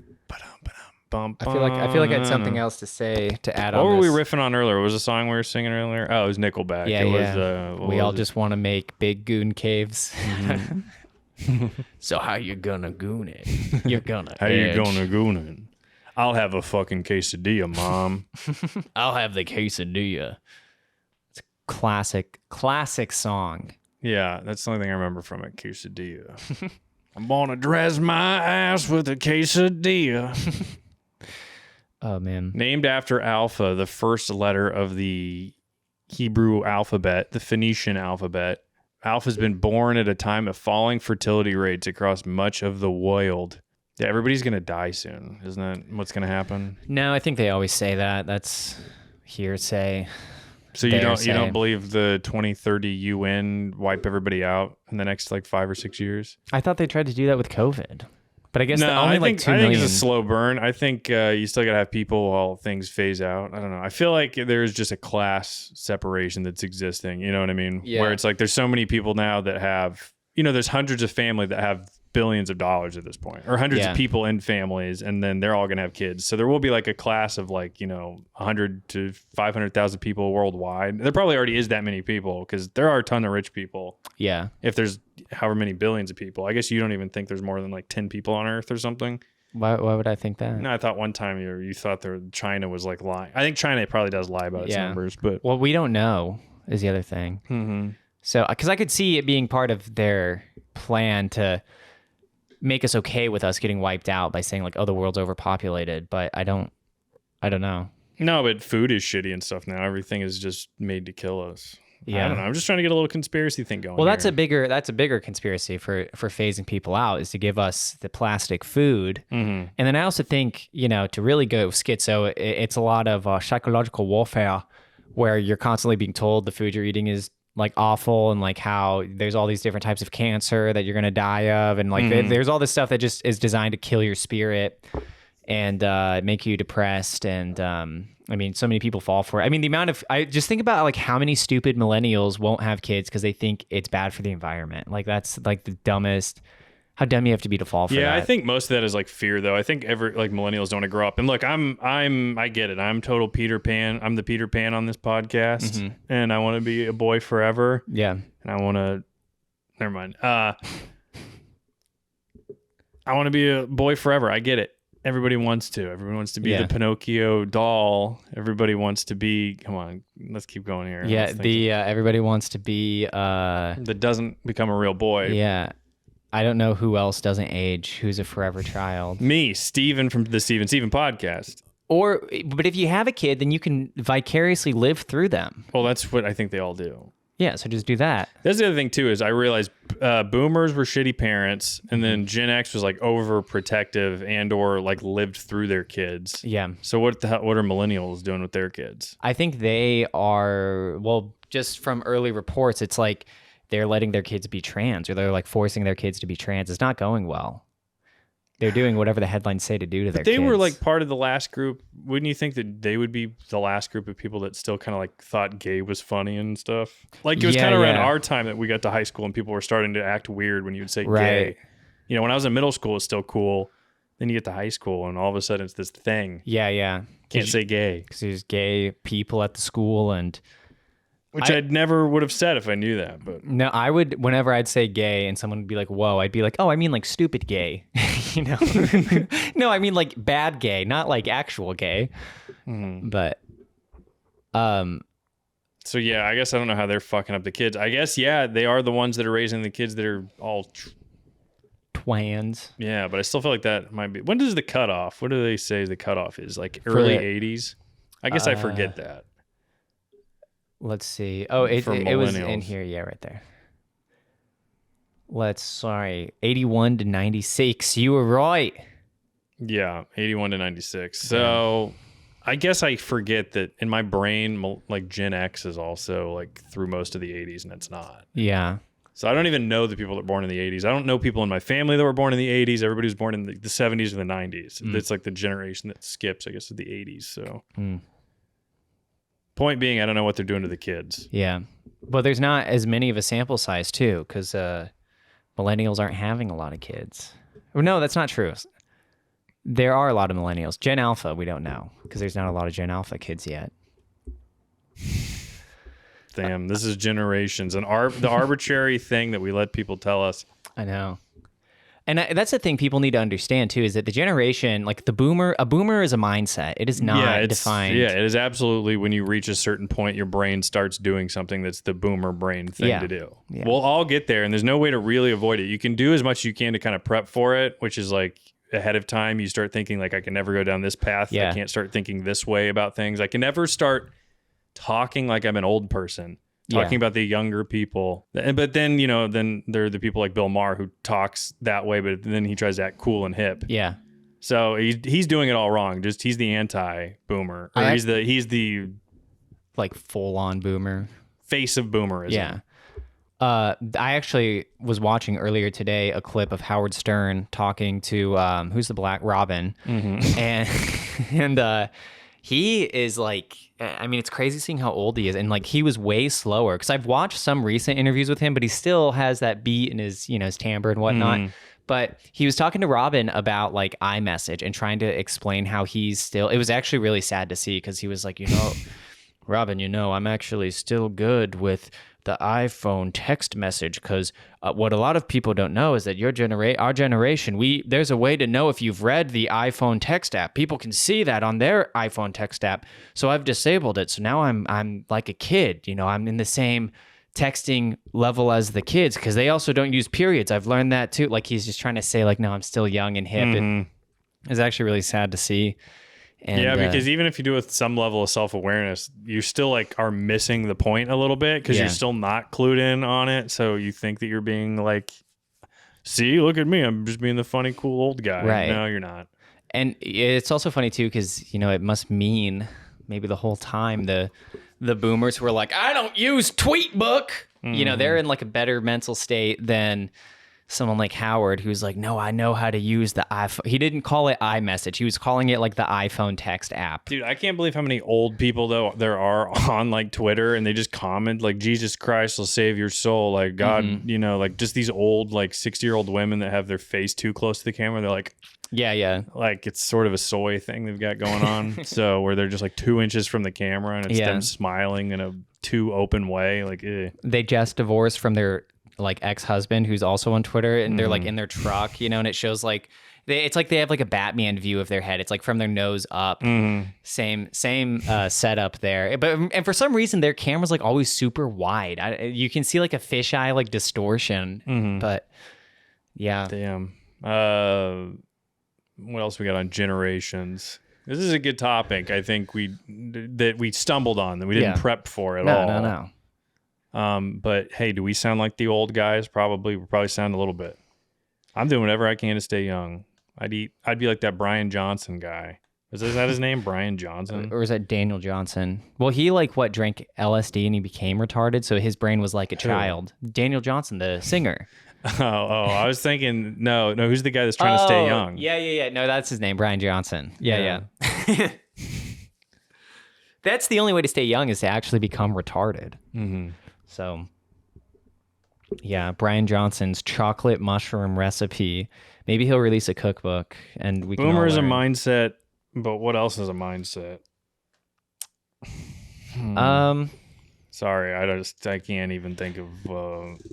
Bum, I feel like I had something else to say to add on. What were we riffing on earlier? What was the song we were singing earlier? Oh, it was Nickelback. Yeah, we all just want to make big goon caves. Mm-hmm. So how you gonna goon it? You're gonna How you gonna goon it? I'll have a fucking quesadilla, Mom. I'll have the quesadilla. It's a classic song. Yeah, that's the only thing I remember from it, quesadilla. I'm gonna dress my ass with a quesadilla. Oh, man. Named after Alpha, the first letter of the Hebrew alphabet, the Phoenician alphabet. Alpha's been born at a time of falling fertility rates across much of the world. Yeah, everybody's going to die soon. Isn't that what's going to happen? No, I think they always say that. That's hearsay. So you don't believe the 2030 UN wipe everybody out in the next 5 or 6 years? I thought they tried to do that with COVID. But I guess I think it's a slow burn. I think you still got to have people while things phase out. I don't know. I feel like there's just a class separation that's existing. You know what I mean? Yeah. Where it's like there's so many people now that have, there's hundreds of family that have billions of dollars at this point, or hundreds of people in families, and then they're all going to have kids. So there will be a class of 100 to 500,000 people worldwide. There probably already is that many people because there are a ton of rich people. Yeah. If there's however many billions of people, I guess you don't even think there's more than 10 people on Earth or something. Why would I think that? No, I thought one time you thought China was lying. I think China probably does lie about its numbers, but well, we don't know is the other thing. Mm-hmm. So, because I could see it being part of their plan to make us okay with us getting wiped out by saying the world's overpopulated, but I don't know. No, but food is shitty and stuff now. Everything is just made to kill us. Yeah. I don't know. I'm just trying to get a little conspiracy thing going. Well, that's a bigger conspiracy for phasing people out is to give us the plastic food. Mm-hmm. And then I also think, to really go schizo, it's a lot of psychological warfare where you're constantly being told the food you're eating is awful, and how there's all these different types of cancer that you're going to die of. And there's all this stuff that just is designed to kill your spirit and make you depressed. And so many people fall for it. I mean, the amount of, I just think about how many stupid millennials won't have kids because they think it's bad for the environment. That's the dumbest. How dumb you have to be to fall for that. Yeah, I think most of that is fear, though. I think millennials don't want to grow up. And look, I get it. I'm total Peter Pan. I'm the Peter Pan on this podcast, and I want to be a boy forever. Yeah, and I want to. Never mind. I want to be a boy forever. I get it. Everybody wants to. Everybody wants to be the Pinocchio doll. Everybody wants to be. Come on, let's keep going here. Yeah, everybody wants to be. That doesn't become a real boy. Yeah. I don't know who else doesn't age, who's a forever child. Me, Steven from the Steven podcast. But if you have a kid, then you can vicariously live through them. Well, that's what I think they all do. Yeah, so just do that. That's the other thing, too, is I realized boomers were shitty parents, and then Gen X was overprotective and or lived through their kids. Yeah. So what are millennials doing with their kids? I think they are, just from early reports, it's they're letting their kids be trans, or they're like forcing their kids to be trans. It's not going well. They're doing whatever the headlines say to do to their kids. They were like part of the last group. Wouldn't you think that they would be the last group of people that still kind of like thought gay was funny and stuff? Like it was kind of around our time that we got to high school and people were starting to act weird when you would say gay. You know, when I was in middle school, it's still cool. Then you get to high school and all of a sudden it's this thing. Yeah. Can't say gay. Because there's gay people at the school and... Which I never would have said if I knew that. But no, I would, whenever I'd say gay and someone would be like, whoa, I'd be like, oh, I mean like stupid gay. You know? No, I mean like bad gay, not like actual gay. But, so yeah, I guess I don't know how they're fucking up the kids. I guess, yeah, they are the ones that are raising the kids that are all... twans. Yeah, but I still feel like that might be... When does the cutoff? What do they say the cutoff is? Like early 80s? I guess I forget that. Let's see. Oh, it was in here. Yeah, right there. 81 to 96. You were right. Yeah, 81 to 96. So I guess I forget that in my brain, like Gen X is also like through most of the 80s and it's not. Yeah. So I don't even know the people that were born in the 80s. I don't know people in my family that were born in the 80s. Everybody was born in the 70s or the 90s. It's like the generation that skips, I guess, of the 80s. So... Point being, I don't know what they're doing to the kids. Yeah. But there's not as many of a sample size, too, because millennials aren't having a lot of kids. Or no, that's not true. There are a lot of millennials. Gen Alpha, we don't know, because there's not a lot of Gen Alpha kids yet. Damn, this is generations. And the arbitrary thing that we let people tell us. I know. And that's the thing people need to understand, too, is that the generation, like a boomer is a mindset. It is not defined. Yeah, it is absolutely when you reach a certain point, your brain starts doing something that's the boomer brain thing to do. Yeah. We'll all get there, and there's no way to really avoid it. You can do as much as you can to kind of prep for it, which is like ahead of time, you start thinking like, I can never go down this path. I can't start thinking this way about things. I can never start talking like I'm an old person. Talking about the younger people. But then, you know, then there are the people like Bill Maher who talks that way, but then he tries to act cool and hip. Yeah. So he's doing it all wrong. Just he's the anti-boomer. Or he's the like full-on boomer. Face of boomerism. Yeah. I actually was watching earlier today a clip of Howard Stern talking to who's the black Robin. And he is like, I mean, it's crazy seeing how old he is. And like, he was way slower because I've watched some recent interviews with him, but he still has that beat in his, you know, his timbre and whatnot. But he was talking to Robin about like iMessage and trying to explain how he's still, it was actually really sad to see because he was like, you know, Robin, you know, I'm actually still good with the iPhone text message because what a lot of people don't know is that our generation, there's a way to know if you've read the iPhone text app. People can see that on their iPhone text app. So I've disabled it. So now I'm like a kid, you know, I'm in the same texting level as the kids because they also don't use periods. I've learned that too. Like he's just trying to say like, no, I'm still young and hip. It's actually really sad to see. And, yeah, because even if you do it with some level of self-awareness, you still like are missing the point a little bit because you're still not clued in on it. So you think that you're being like, see, look at me. I'm just being the funny, cool old guy. Right. No, you're not. And it's also funny too because, you know, it must mean maybe the whole time the boomers who were like, I don't use Tweetbook. You know, they're in like a better mental state than someone like Howard who's like, no, I know how to use the iPhone. He didn't call it iMessage. He was calling it like the iPhone text app. Dude, I can't believe how many old people though there are on like Twitter and they just comment like, Jesus Christ will save your soul. Like God, you know, like just these old like 60-year-old women that have their face too close to the camera. They're like, yeah. Like it's sort of a soy thing they've got going on. So where they're just like 2 inches from the camera and it's them smiling in a too open way. Like, They just divorced from their like ex-husband who's also on Twitter and they're like in their truck, you know, and it shows like it's like they have like a Batman view of their head. It's like from their nose up. Same setup there. And for some reason their camera's like always super wide. You can see like a fisheye like distortion. But yeah. Damn. What else we got on generations? This is a good topic. I think we stumbled on that we didn't prep for at all. No. But hey, do we sound like the old guys? Probably. We probably sound a little bit. I'm doing whatever I can to stay young. I'd be like that Brian Johnson guy. Is that his name, Brian Johnson? Or is that Daniel Johnson? Well, he drank LSD and he became retarded, so his brain was like a child. Daniel Johnson, the singer. Oh, I was thinking, no, who's the guy that's trying to stay young? Yeah. No, that's his name, Brian Johnson. Yeah. That's the only way to stay young is to actually become retarded. Mm-hmm. So, yeah, Brian Johnson's chocolate mushroom recipe. Maybe he'll release a cookbook and we can Boomer all is a learn. mindset, but what else is a mindset? Sorry, I can't even think of.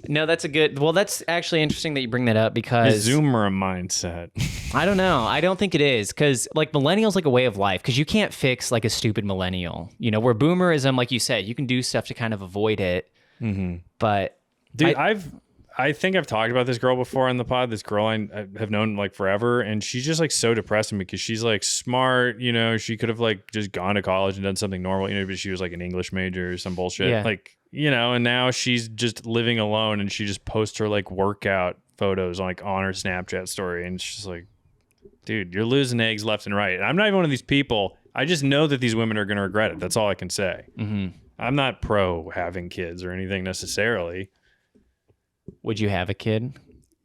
No, that's a good. Well, that's actually interesting that you bring that up because is Zoomer a mindset? I don't know. I don't think it is because millennials like a way of life because you can't fix a stupid millennial. Where boomerism, like you said, you can do stuff to kind of avoid it. Mm-hmm. But dude, I think I've talked about this girl before on the pod. This girl I have known forever, and she's just so depressing because she's smart. She could have just gone to college and done something normal. But she was an English major or some bullshit. Yeah. And now she's just living alone, and she just posts her workout photos on her Snapchat story, and she's dude, you're losing eggs left and right. And I'm not even one of these people. I just know that these women are going to regret it. That's all I can say. Mm-hmm. I'm not pro having kids or anything necessarily. Would you have a kid?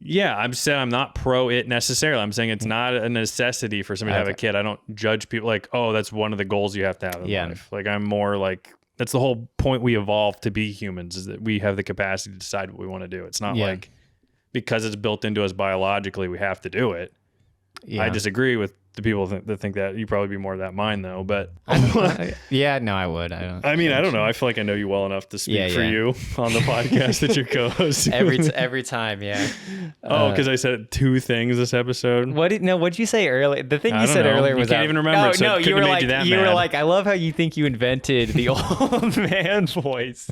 Yeah, I'm not pro it necessarily. I'm saying it's not a necessity for somebody to have a kid. I don't judge people that's one of the goals you have to have in life. I'm more that's the whole point we evolved to be humans is that we have the capacity to decide what we want to do. It's not because it's built into us biologically, we have to do it. Yeah. I disagree with the people that think that. You probably be more of that mind though, but yeah, no, I would. I don't know. I feel like I know you well enough to speak for you on the podcast that you're co-hosting. every time, yeah. Because I said two things this episode. What'd you say earlier? The thing you said earlier was you can't even remember. No, you were I love how you think you invented the old man voice.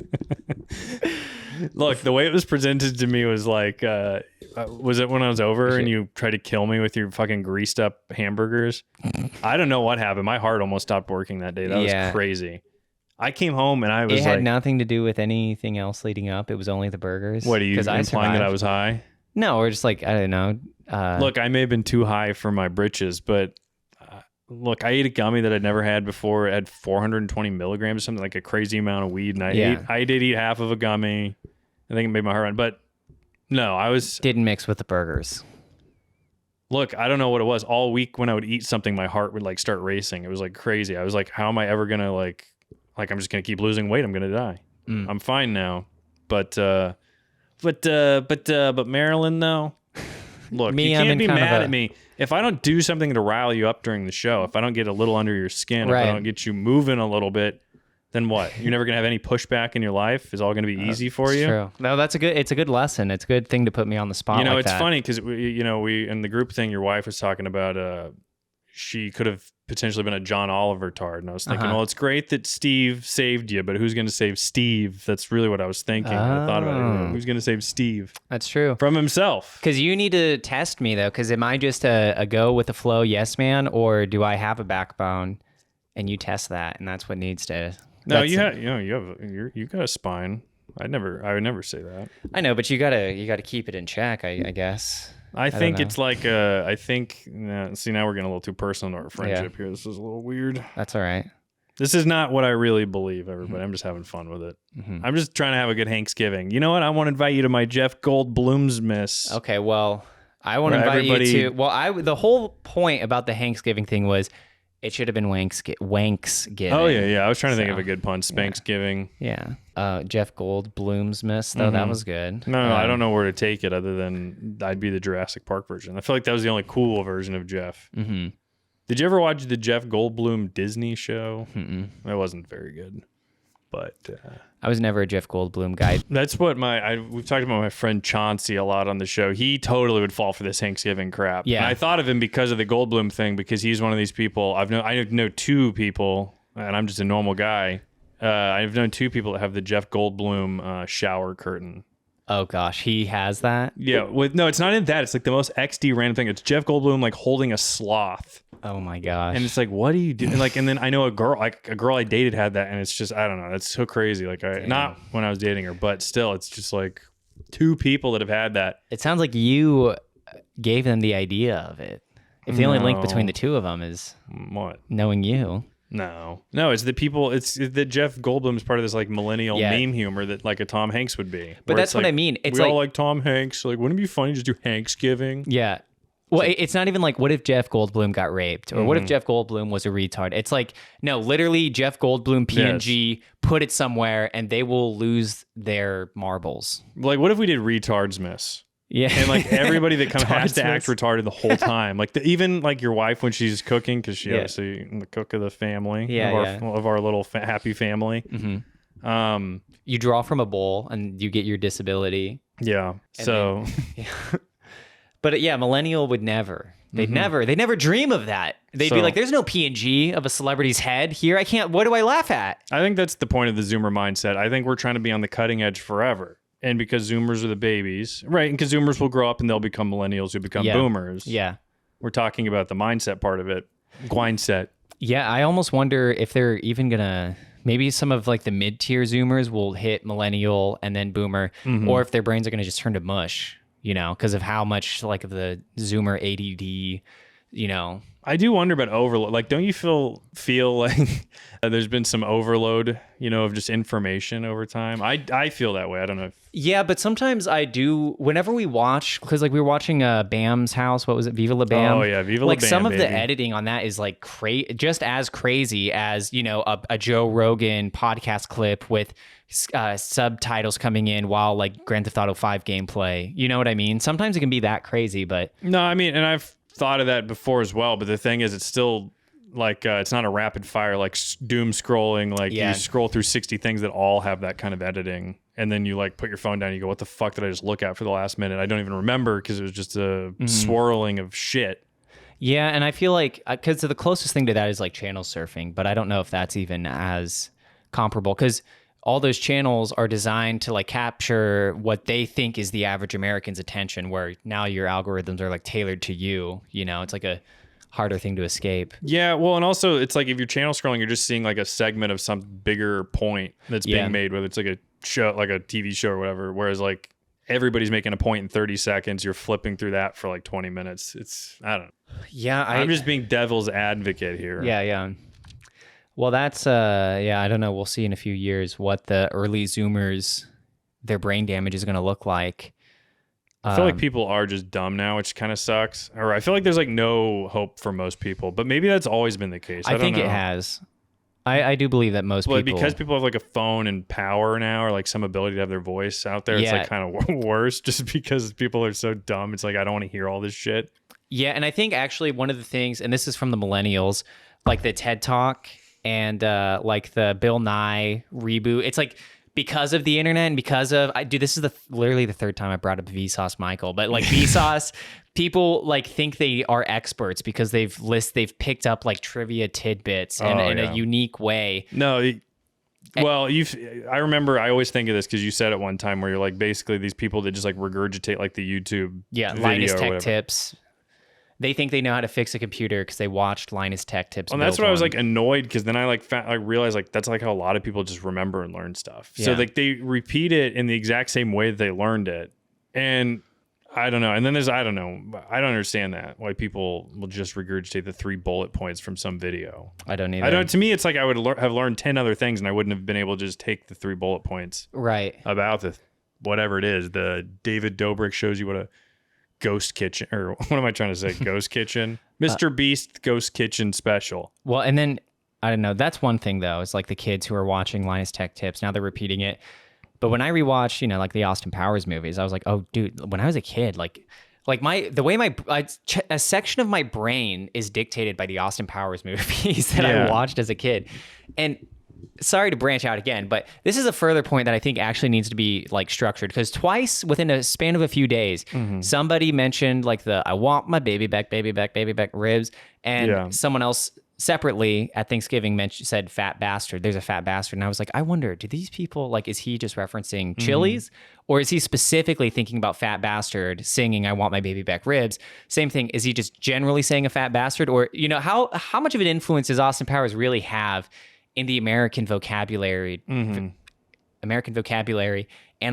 Look, the way it was presented to me was was it when I was over and you tried to kill me with your fucking greased up hamburgers? I don't know what happened. My heart almost stopped working that day. That was crazy. I came home and I was It had nothing to do with anything else leading up. It was only the burgers. What, are you implying that I was high? No, we're just I don't know. Look, I may have been too high for my britches, but look, I ate a gummy that I'd never had before. It had 420 milligrams, something a crazy amount of weed. And I did eat half of a gummy. I think it made my heart run. But no, didn't mix with the burgers. Look, I don't know what it was. All week when I would eat something, my heart would start racing. It was crazy. I was how am I ever going to I'm just going to keep losing weight. I'm going to die. I'm fine now. But Marilyn though, look, you can't be mad at me. If I don't do something to rile you up during the show, if I don't get a little under your skin, if I don't get you moving a little bit, then what? You're never going to have any pushback in your life? It's all going to be easy for you? True. No, it's a good lesson. It's a good thing to put me on the spot it's funny because, we in the group thing, your wife was talking about she could have potentially been a John Oliver tard. And I was thinking, well, it's great that Steve saved you, but who's going to save Steve? That's really what I was thinking. I thought about it. Who's going to save Steve? That's true. From himself. Because you need to test me, though, because am I just a go with the flow yes man, or do I have a backbone? And you test that, and that's what needs to... No, you got a spine. I would never say that. I know, but you gotta keep it in check, I guess. I think it's I think see, now we're getting a little too personal to our friendship here. This is a little weird. That's all right. This is not what I really believe, everybody. I'm just having fun with it. I'm just trying to have a good Hanksgiving. You know what? I want to invite you to my Jeff Goldblum's miss. Okay, well, I want to invite you to... Well, the whole point about the Hanksgiving thing was it should have been Wanksgiving. Oh, yeah. I was trying to think of a good pun. Spanksgiving. Yeah. Jeff Goldblum's miss, though. That was good. No, I don't know where to take it other than I'd be the Jurassic Park version. I feel like that was the only cool version of Jeff. Mm-hmm. Did you ever watch the Jeff Goldblum Disney show? It wasn't very good. But I was never a Jeff Goldblum guy. That's what we've talked about my friend Chauncey a lot on the show. He totally would fall for this Hanksgiving crap. Yeah. And I thought of him because of the Goldblum thing, because he's one of these people. I know two people, and I'm just a normal guy. I've known two people that have the Jeff Goldblum shower curtain. Oh gosh, he has that? Yeah, no, it's not in that. It's the most XD random thing. It's Jeff Goldblum holding a sloth. Oh my gosh. And it's what do you do? And then I know a girl I dated had that, and it's just, I don't know, that's so crazy. Not when I was dating her, but still, it's just two people that have had that. It sounds like you gave them the idea of it. If the only link between the two of them is what? Knowing you. No, it's the people. It's that Jeff Goldblum's part of this like millennial meme humor that like a Tom Hanks would be. But that's what I mean. It's we like, all like Tom Hanks. Like, wouldn't it be funny to just do Hanksgiving? Yeah. Well, it's not even like, what if Jeff Goldblum got raped? Or what if Jeff Goldblum was a retard? It's like, no, literally Jeff Goldblum PNG, put it somewhere, and they will lose their marbles. Like, what if we did Retards Miss? Yeah. And like everybody that has to act retarded the whole time. Like even like your wife when she's cooking, because she obviously the cook of the family, of our little happy family. Mm-hmm. You draw from a bowl and you get your disability. Yeah. So... But yeah, millennial would never. They'd never dream of that. They'd be like, there's no PNG of a celebrity's head here. I can't, what do I laugh at? I think that's the point of the Zoomer mindset. I think we're trying to be on the cutting edge forever. And because Zoomers are the babies, right? And because Zoomers will grow up and they'll become millennials who become boomers. Yeah. We're talking about the mindset part of it. Gwindset. Yeah, I almost wonder if they're even gonna, maybe some of like the mid-tier Zoomers will hit millennial and then boomer, or if their brains are gonna just turn to mush. You know, because of how much like of the Zoomer ADD, you know. I do wonder about overload. Like, don't you feel like there's been some overload, you know, of just information over time? I feel that way. I don't know. Yeah, but sometimes I do. Whenever we watch, because like we were watching Bam's house. What was it? Viva La Bam. Oh yeah, Viva La Bam. Like some of the editing on that is like just as crazy as, you know, a Joe Rogan podcast clip with subtitles coming in while like Grand Theft Auto 5 gameplay. You know what I mean? Sometimes it can be that crazy, but no, I mean, and I've thought of that before as well. But the thing is, it's still like it's not a rapid fire like doom scrolling. Like you scroll through 60 things that all have that kind of editing, and then you like put your phone down. And you go, "What the fuck did I just look at for the last minute? I don't even remember because it was just a swirling of shit." Yeah, and I feel like because the closest thing to that is like channel surfing, but I don't know if that's even as comparable because all those channels are designed to like capture what they think is the average American's attention, where now your algorithms are like tailored to you. You know, it's like a harder thing to escape. Yeah, well, and also it's like if you're channel scrolling, you're just seeing like a segment of some bigger point that's being made, whether it's like a show, like a TV show or whatever. Whereas like everybody's making a point in 30 seconds, you're flipping through that for like 20 minutes. It's, I don't know. Yeah, I'm just being devil's advocate here. Yeah. Well, that's, I don't know. We'll see in a few years what the early Zoomers, their brain damage is going to look like. I feel like people are just dumb now, which kind of sucks. Or I feel like there's like no hope for most people, but maybe that's always been the case. I think it has. I do believe that most people... Because people have like a phone and power now, or like some ability to have their voice out there, it's like kind of worse just because people are so dumb. It's like, I don't want to hear all this shit. Yeah, and I think actually one of the things, and this is from the millennials, like the TED Talk and like the Bill Nye reboot, it's like because of the internet and because of, this is literally the third time I brought up Vsauce Michael, but like Vsauce, people like think they are experts because they've picked up like trivia tidbits in a unique way. No, well, I remember, I always think of this because you said it one time where you're like, basically these people that just like regurgitate like the YouTube video Linus or Tech whatever. Tips. They think they know how to fix a computer because they watched Linus Tech Tips. And that's what I was like annoyed because then I realized like that's like how a lot of people just remember and learn stuff. Yeah. So like they repeat it in the exact same way that they learned it. And I don't know. And then I don't understand that, why people will just regurgitate the 3 bullet points from some video. I don't either. To me, it's like I would have learned 10 other things and I wouldn't have been able to just take the 3 bullet points. Right. About the whatever it is. The David Dobrik shows you what a ghost kitchen, or what am I trying to say? Ghost kitchen. Mr. Beast Ghost Kitchen special. Well, and then I don't know. That's one thing though. It's like the kids who are watching Linus Tech Tips, now they're repeating it. But when I rewatched, like the Austin Powers movies, I was like, oh, dude, when I was a kid, a section of my brain is dictated by the Austin Powers movies that I watched as a kid. And sorry to branch out again, but this is a further point that I think actually needs to be like structured, because twice within a span of a few days, somebody mentioned like I want my baby back ribs, and someone else separately at Thanksgiving said fat bastard. There's a fat bastard. And I was like, I wonder, do these people, like, is he just referencing Chili's, or is he specifically thinking about fat bastard singing I want my baby back ribs? Same thing. Is he just generally saying a fat bastard? Or, how much of an influence does Austin Powers really have in the American vocabulary, and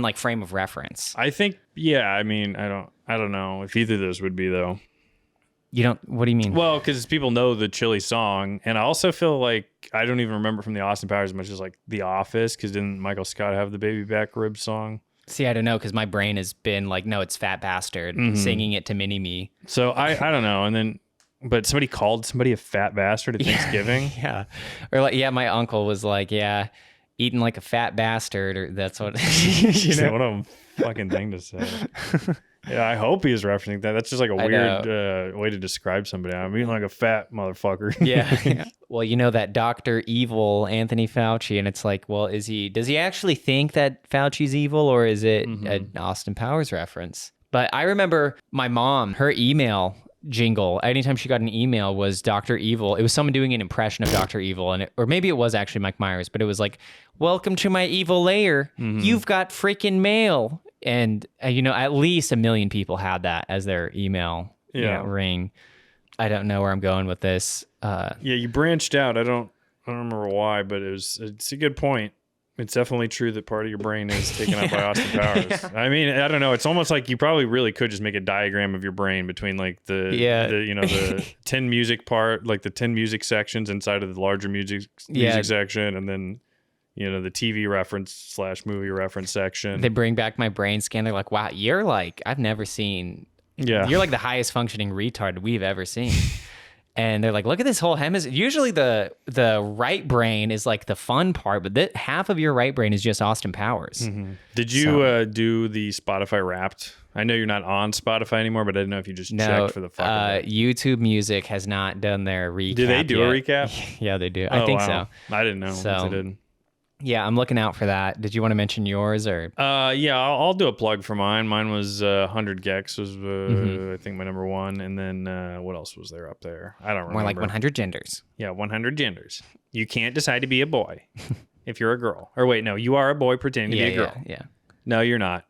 like frame of reference? I think, I mean, I don't know if either of those would be though. You don't. What do you mean? Well, because people know the Chili song, and I also feel like I don't even remember from the Austin Powers as much as like The Office, because didn't Michael Scott have the Baby Back Rib song? See, I don't know, because my brain has been like, no, it's Fat Bastard singing it to Mini-Me. So I don't know, and then. But somebody called somebody a fat bastard at Thanksgiving? Yeah. Or like, yeah, my uncle was like, yeah, eating like a fat bastard, or that's what, you know? What a fucking thing to say. Yeah, I hope he is referencing that. That's just like a weird way to describe somebody. I'm eating like a fat motherfucker. Yeah. Well, you know that Dr. Evil, Anthony Fauci, and it's like, well, does he actually think that Fauci's evil, or is it an Austin Powers reference? But I remember my mom, her email jingle, anytime she got an email, was Dr. Evil. It was someone doing an impression of Dr. Evil, or maybe it was actually Mike Myers, but it was like, welcome to my evil lair. You've got freaking mail. And, at least 1 million people had that as their email ring. I don't know where I'm going with this. Yeah, you branched out. I don't remember why, but it's a good point. It's definitely true that part of your brain is taken up by Austin Powers. Yeah. I mean, I don't know. It's almost like you probably really could just make a diagram of your brain between like the 10 music part, like the 10 music sections inside of the larger music section, and then the TV reference / movie reference section. They bring back my brain scan. They're like, wow, you're like, I've never seen. Yeah, you're like the highest functioning retard we've ever seen. And they're like, look at this whole hemisphere. Usually the right brain is like the fun part, but half of your right brain is just Austin Powers. Did you do the Spotfiy Wrapped? I know you're not on Spotify anymore, but I didn't know if you just checked for the fuck of it. YouTube Music has not done their recap. Do they do a recap? Yeah, they do. I think so. I didn't know. So, they didn't. Yeah, I'm looking out for that. Did you want to mention yours or? Yeah, I'll do a plug for mine. Mine was 100 Gex was I think my number one, and then what else was there up there? I don't remember. More like 100 genders. Yeah, 100 genders. You can't decide to be a boy if you're a girl. Or wait, no, you are a boy pretending to be a girl. Yeah. No, you're not.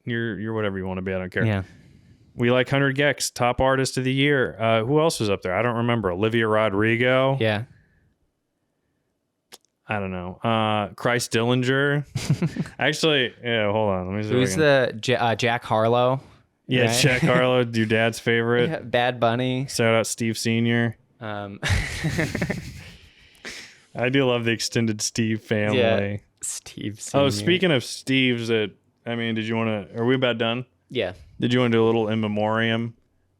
You're whatever you want to be. I don't care. Yeah. We like 100 Gex, top artist of the year. Who else was up there? I don't remember. Olivia Rodrigo. Yeah. I don't know. Christ Dillinger. Actually, yeah, hold on. Let me see. Who's the Jack Harlow? Yeah, right? Jack Harlow, your dad's favorite. Yeah, Bad Bunny. Shout out Steve Sr. I do love the extended Steve family. Yeah, Steve Sr. Oh, speaking of Steves, did you want to, are we about done? Yeah. Did you want to do a little in memoriam,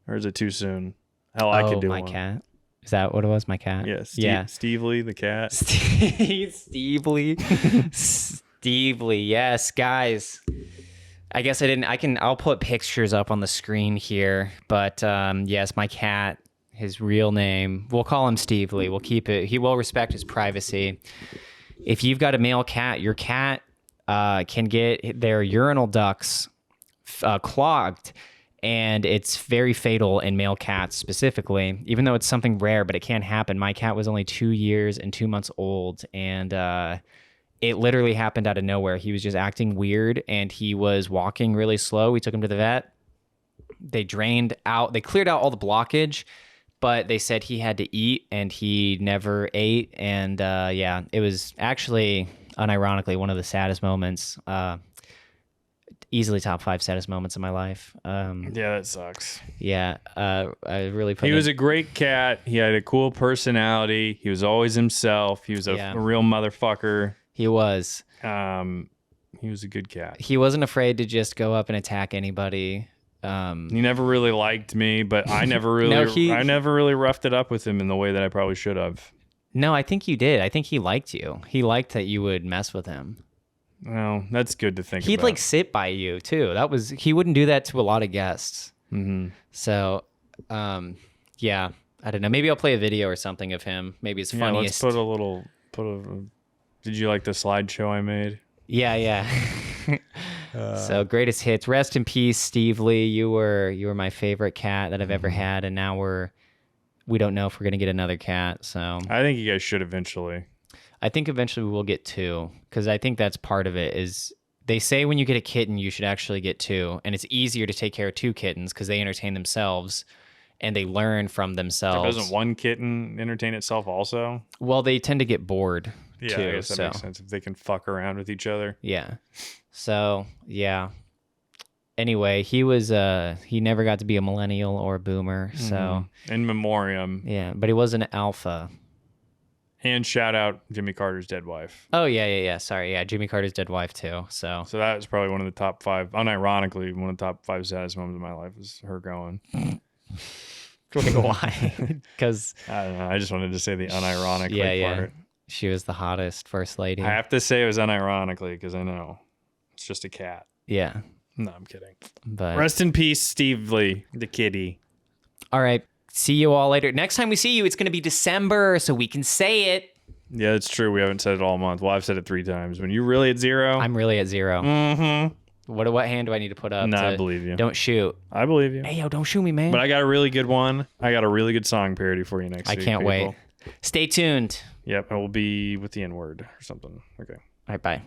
or is it too soon? Hell, I could do my one. Cat. Is that what it was? My cat? Yeah. Stevely, the cat. Stevely. Stevely. Yes, guys. I guess I'll put pictures up on the screen here, but yes, my cat, his real name, we'll call him Stevely. We'll keep it. He will respect his privacy. If you've got a male cat, your cat can get their urinal ducts clogged. And it's very fatal in male cats specifically, even though it's something rare, but it can happen. My cat was only 2 years and 2 months old, and it literally happened out of nowhere. He was just acting weird, and he was walking really slow. We took him to the vet. They cleared out all the blockage, but they said he had to eat, and he never ate. And it was actually, unironically, one of the saddest moments. Easily top 5 saddest moments of my life. Yeah, that sucks. Yeah, I really He was a great cat. He had a cool personality. He was always himself. He was a real motherfucker. He was. He was a good cat. He wasn't afraid to just go up and attack anybody. He never really liked me, but I never really, I never really roughed it up with him in the way that I probably should have. No, I think you did. I think he liked you. He liked that you would mess with him. Well, that's good to think about. He'd like sit by you too. He wouldn't do that to a lot of guests. Mm-hmm. So, yeah, I don't know. Maybe I'll play a video or something of him. Maybe his funniest. Let's did you like the slideshow I made? Yeah. So greatest hits. Rest in peace, Steve Lee. You were my favorite cat that I've ever had, and now we don't know if we're gonna get another cat. So I think you guys should eventually. I think eventually we will get 2, because I think that's part of it. Is they say when you get a kitten, you should actually get 2, and it's easier to take care of 2 kittens because they entertain themselves and they learn from themselves. Doesn't one kitten entertain itself also? Well, they tend to get bored too. I guess that makes sense if they can fuck around with each other. Yeah. So yeah, Anyway, he never got to be a millennial or a boomer, so in memoriam. Yeah, but he was an alpha. And shout out Jimmy Carter's dead wife. Oh yeah. Sorry, yeah, Jimmy Carter's dead wife too. So that was probably one of the top 5. Unironically, one of the top 5 saddest moments of my life was her going. Why? Because I don't know. I just wanted to say the unironically part. She was the hottest first lady. I have to say it was unironically because I know it's just a cat. Yeah. No, I'm kidding. But rest in peace, Steve Lee, the kitty. All right. See you all later. Next time we see you, it's going to be December, so we can say it. Yeah, it's true. We haven't said it all month. Well, I've said it 3 times. When you're really at 0. I'm really at 0. Mm-hmm. What hand do I need to put up? No, I believe you. Don't shoot. I believe you. Hey, yo, don't shoot me, man. But I got a really good one. I got a really good song parody for you next week. I can't wait. Stay tuned. Yep, I will be with the N-word or something. Okay. All right, bye. Bye.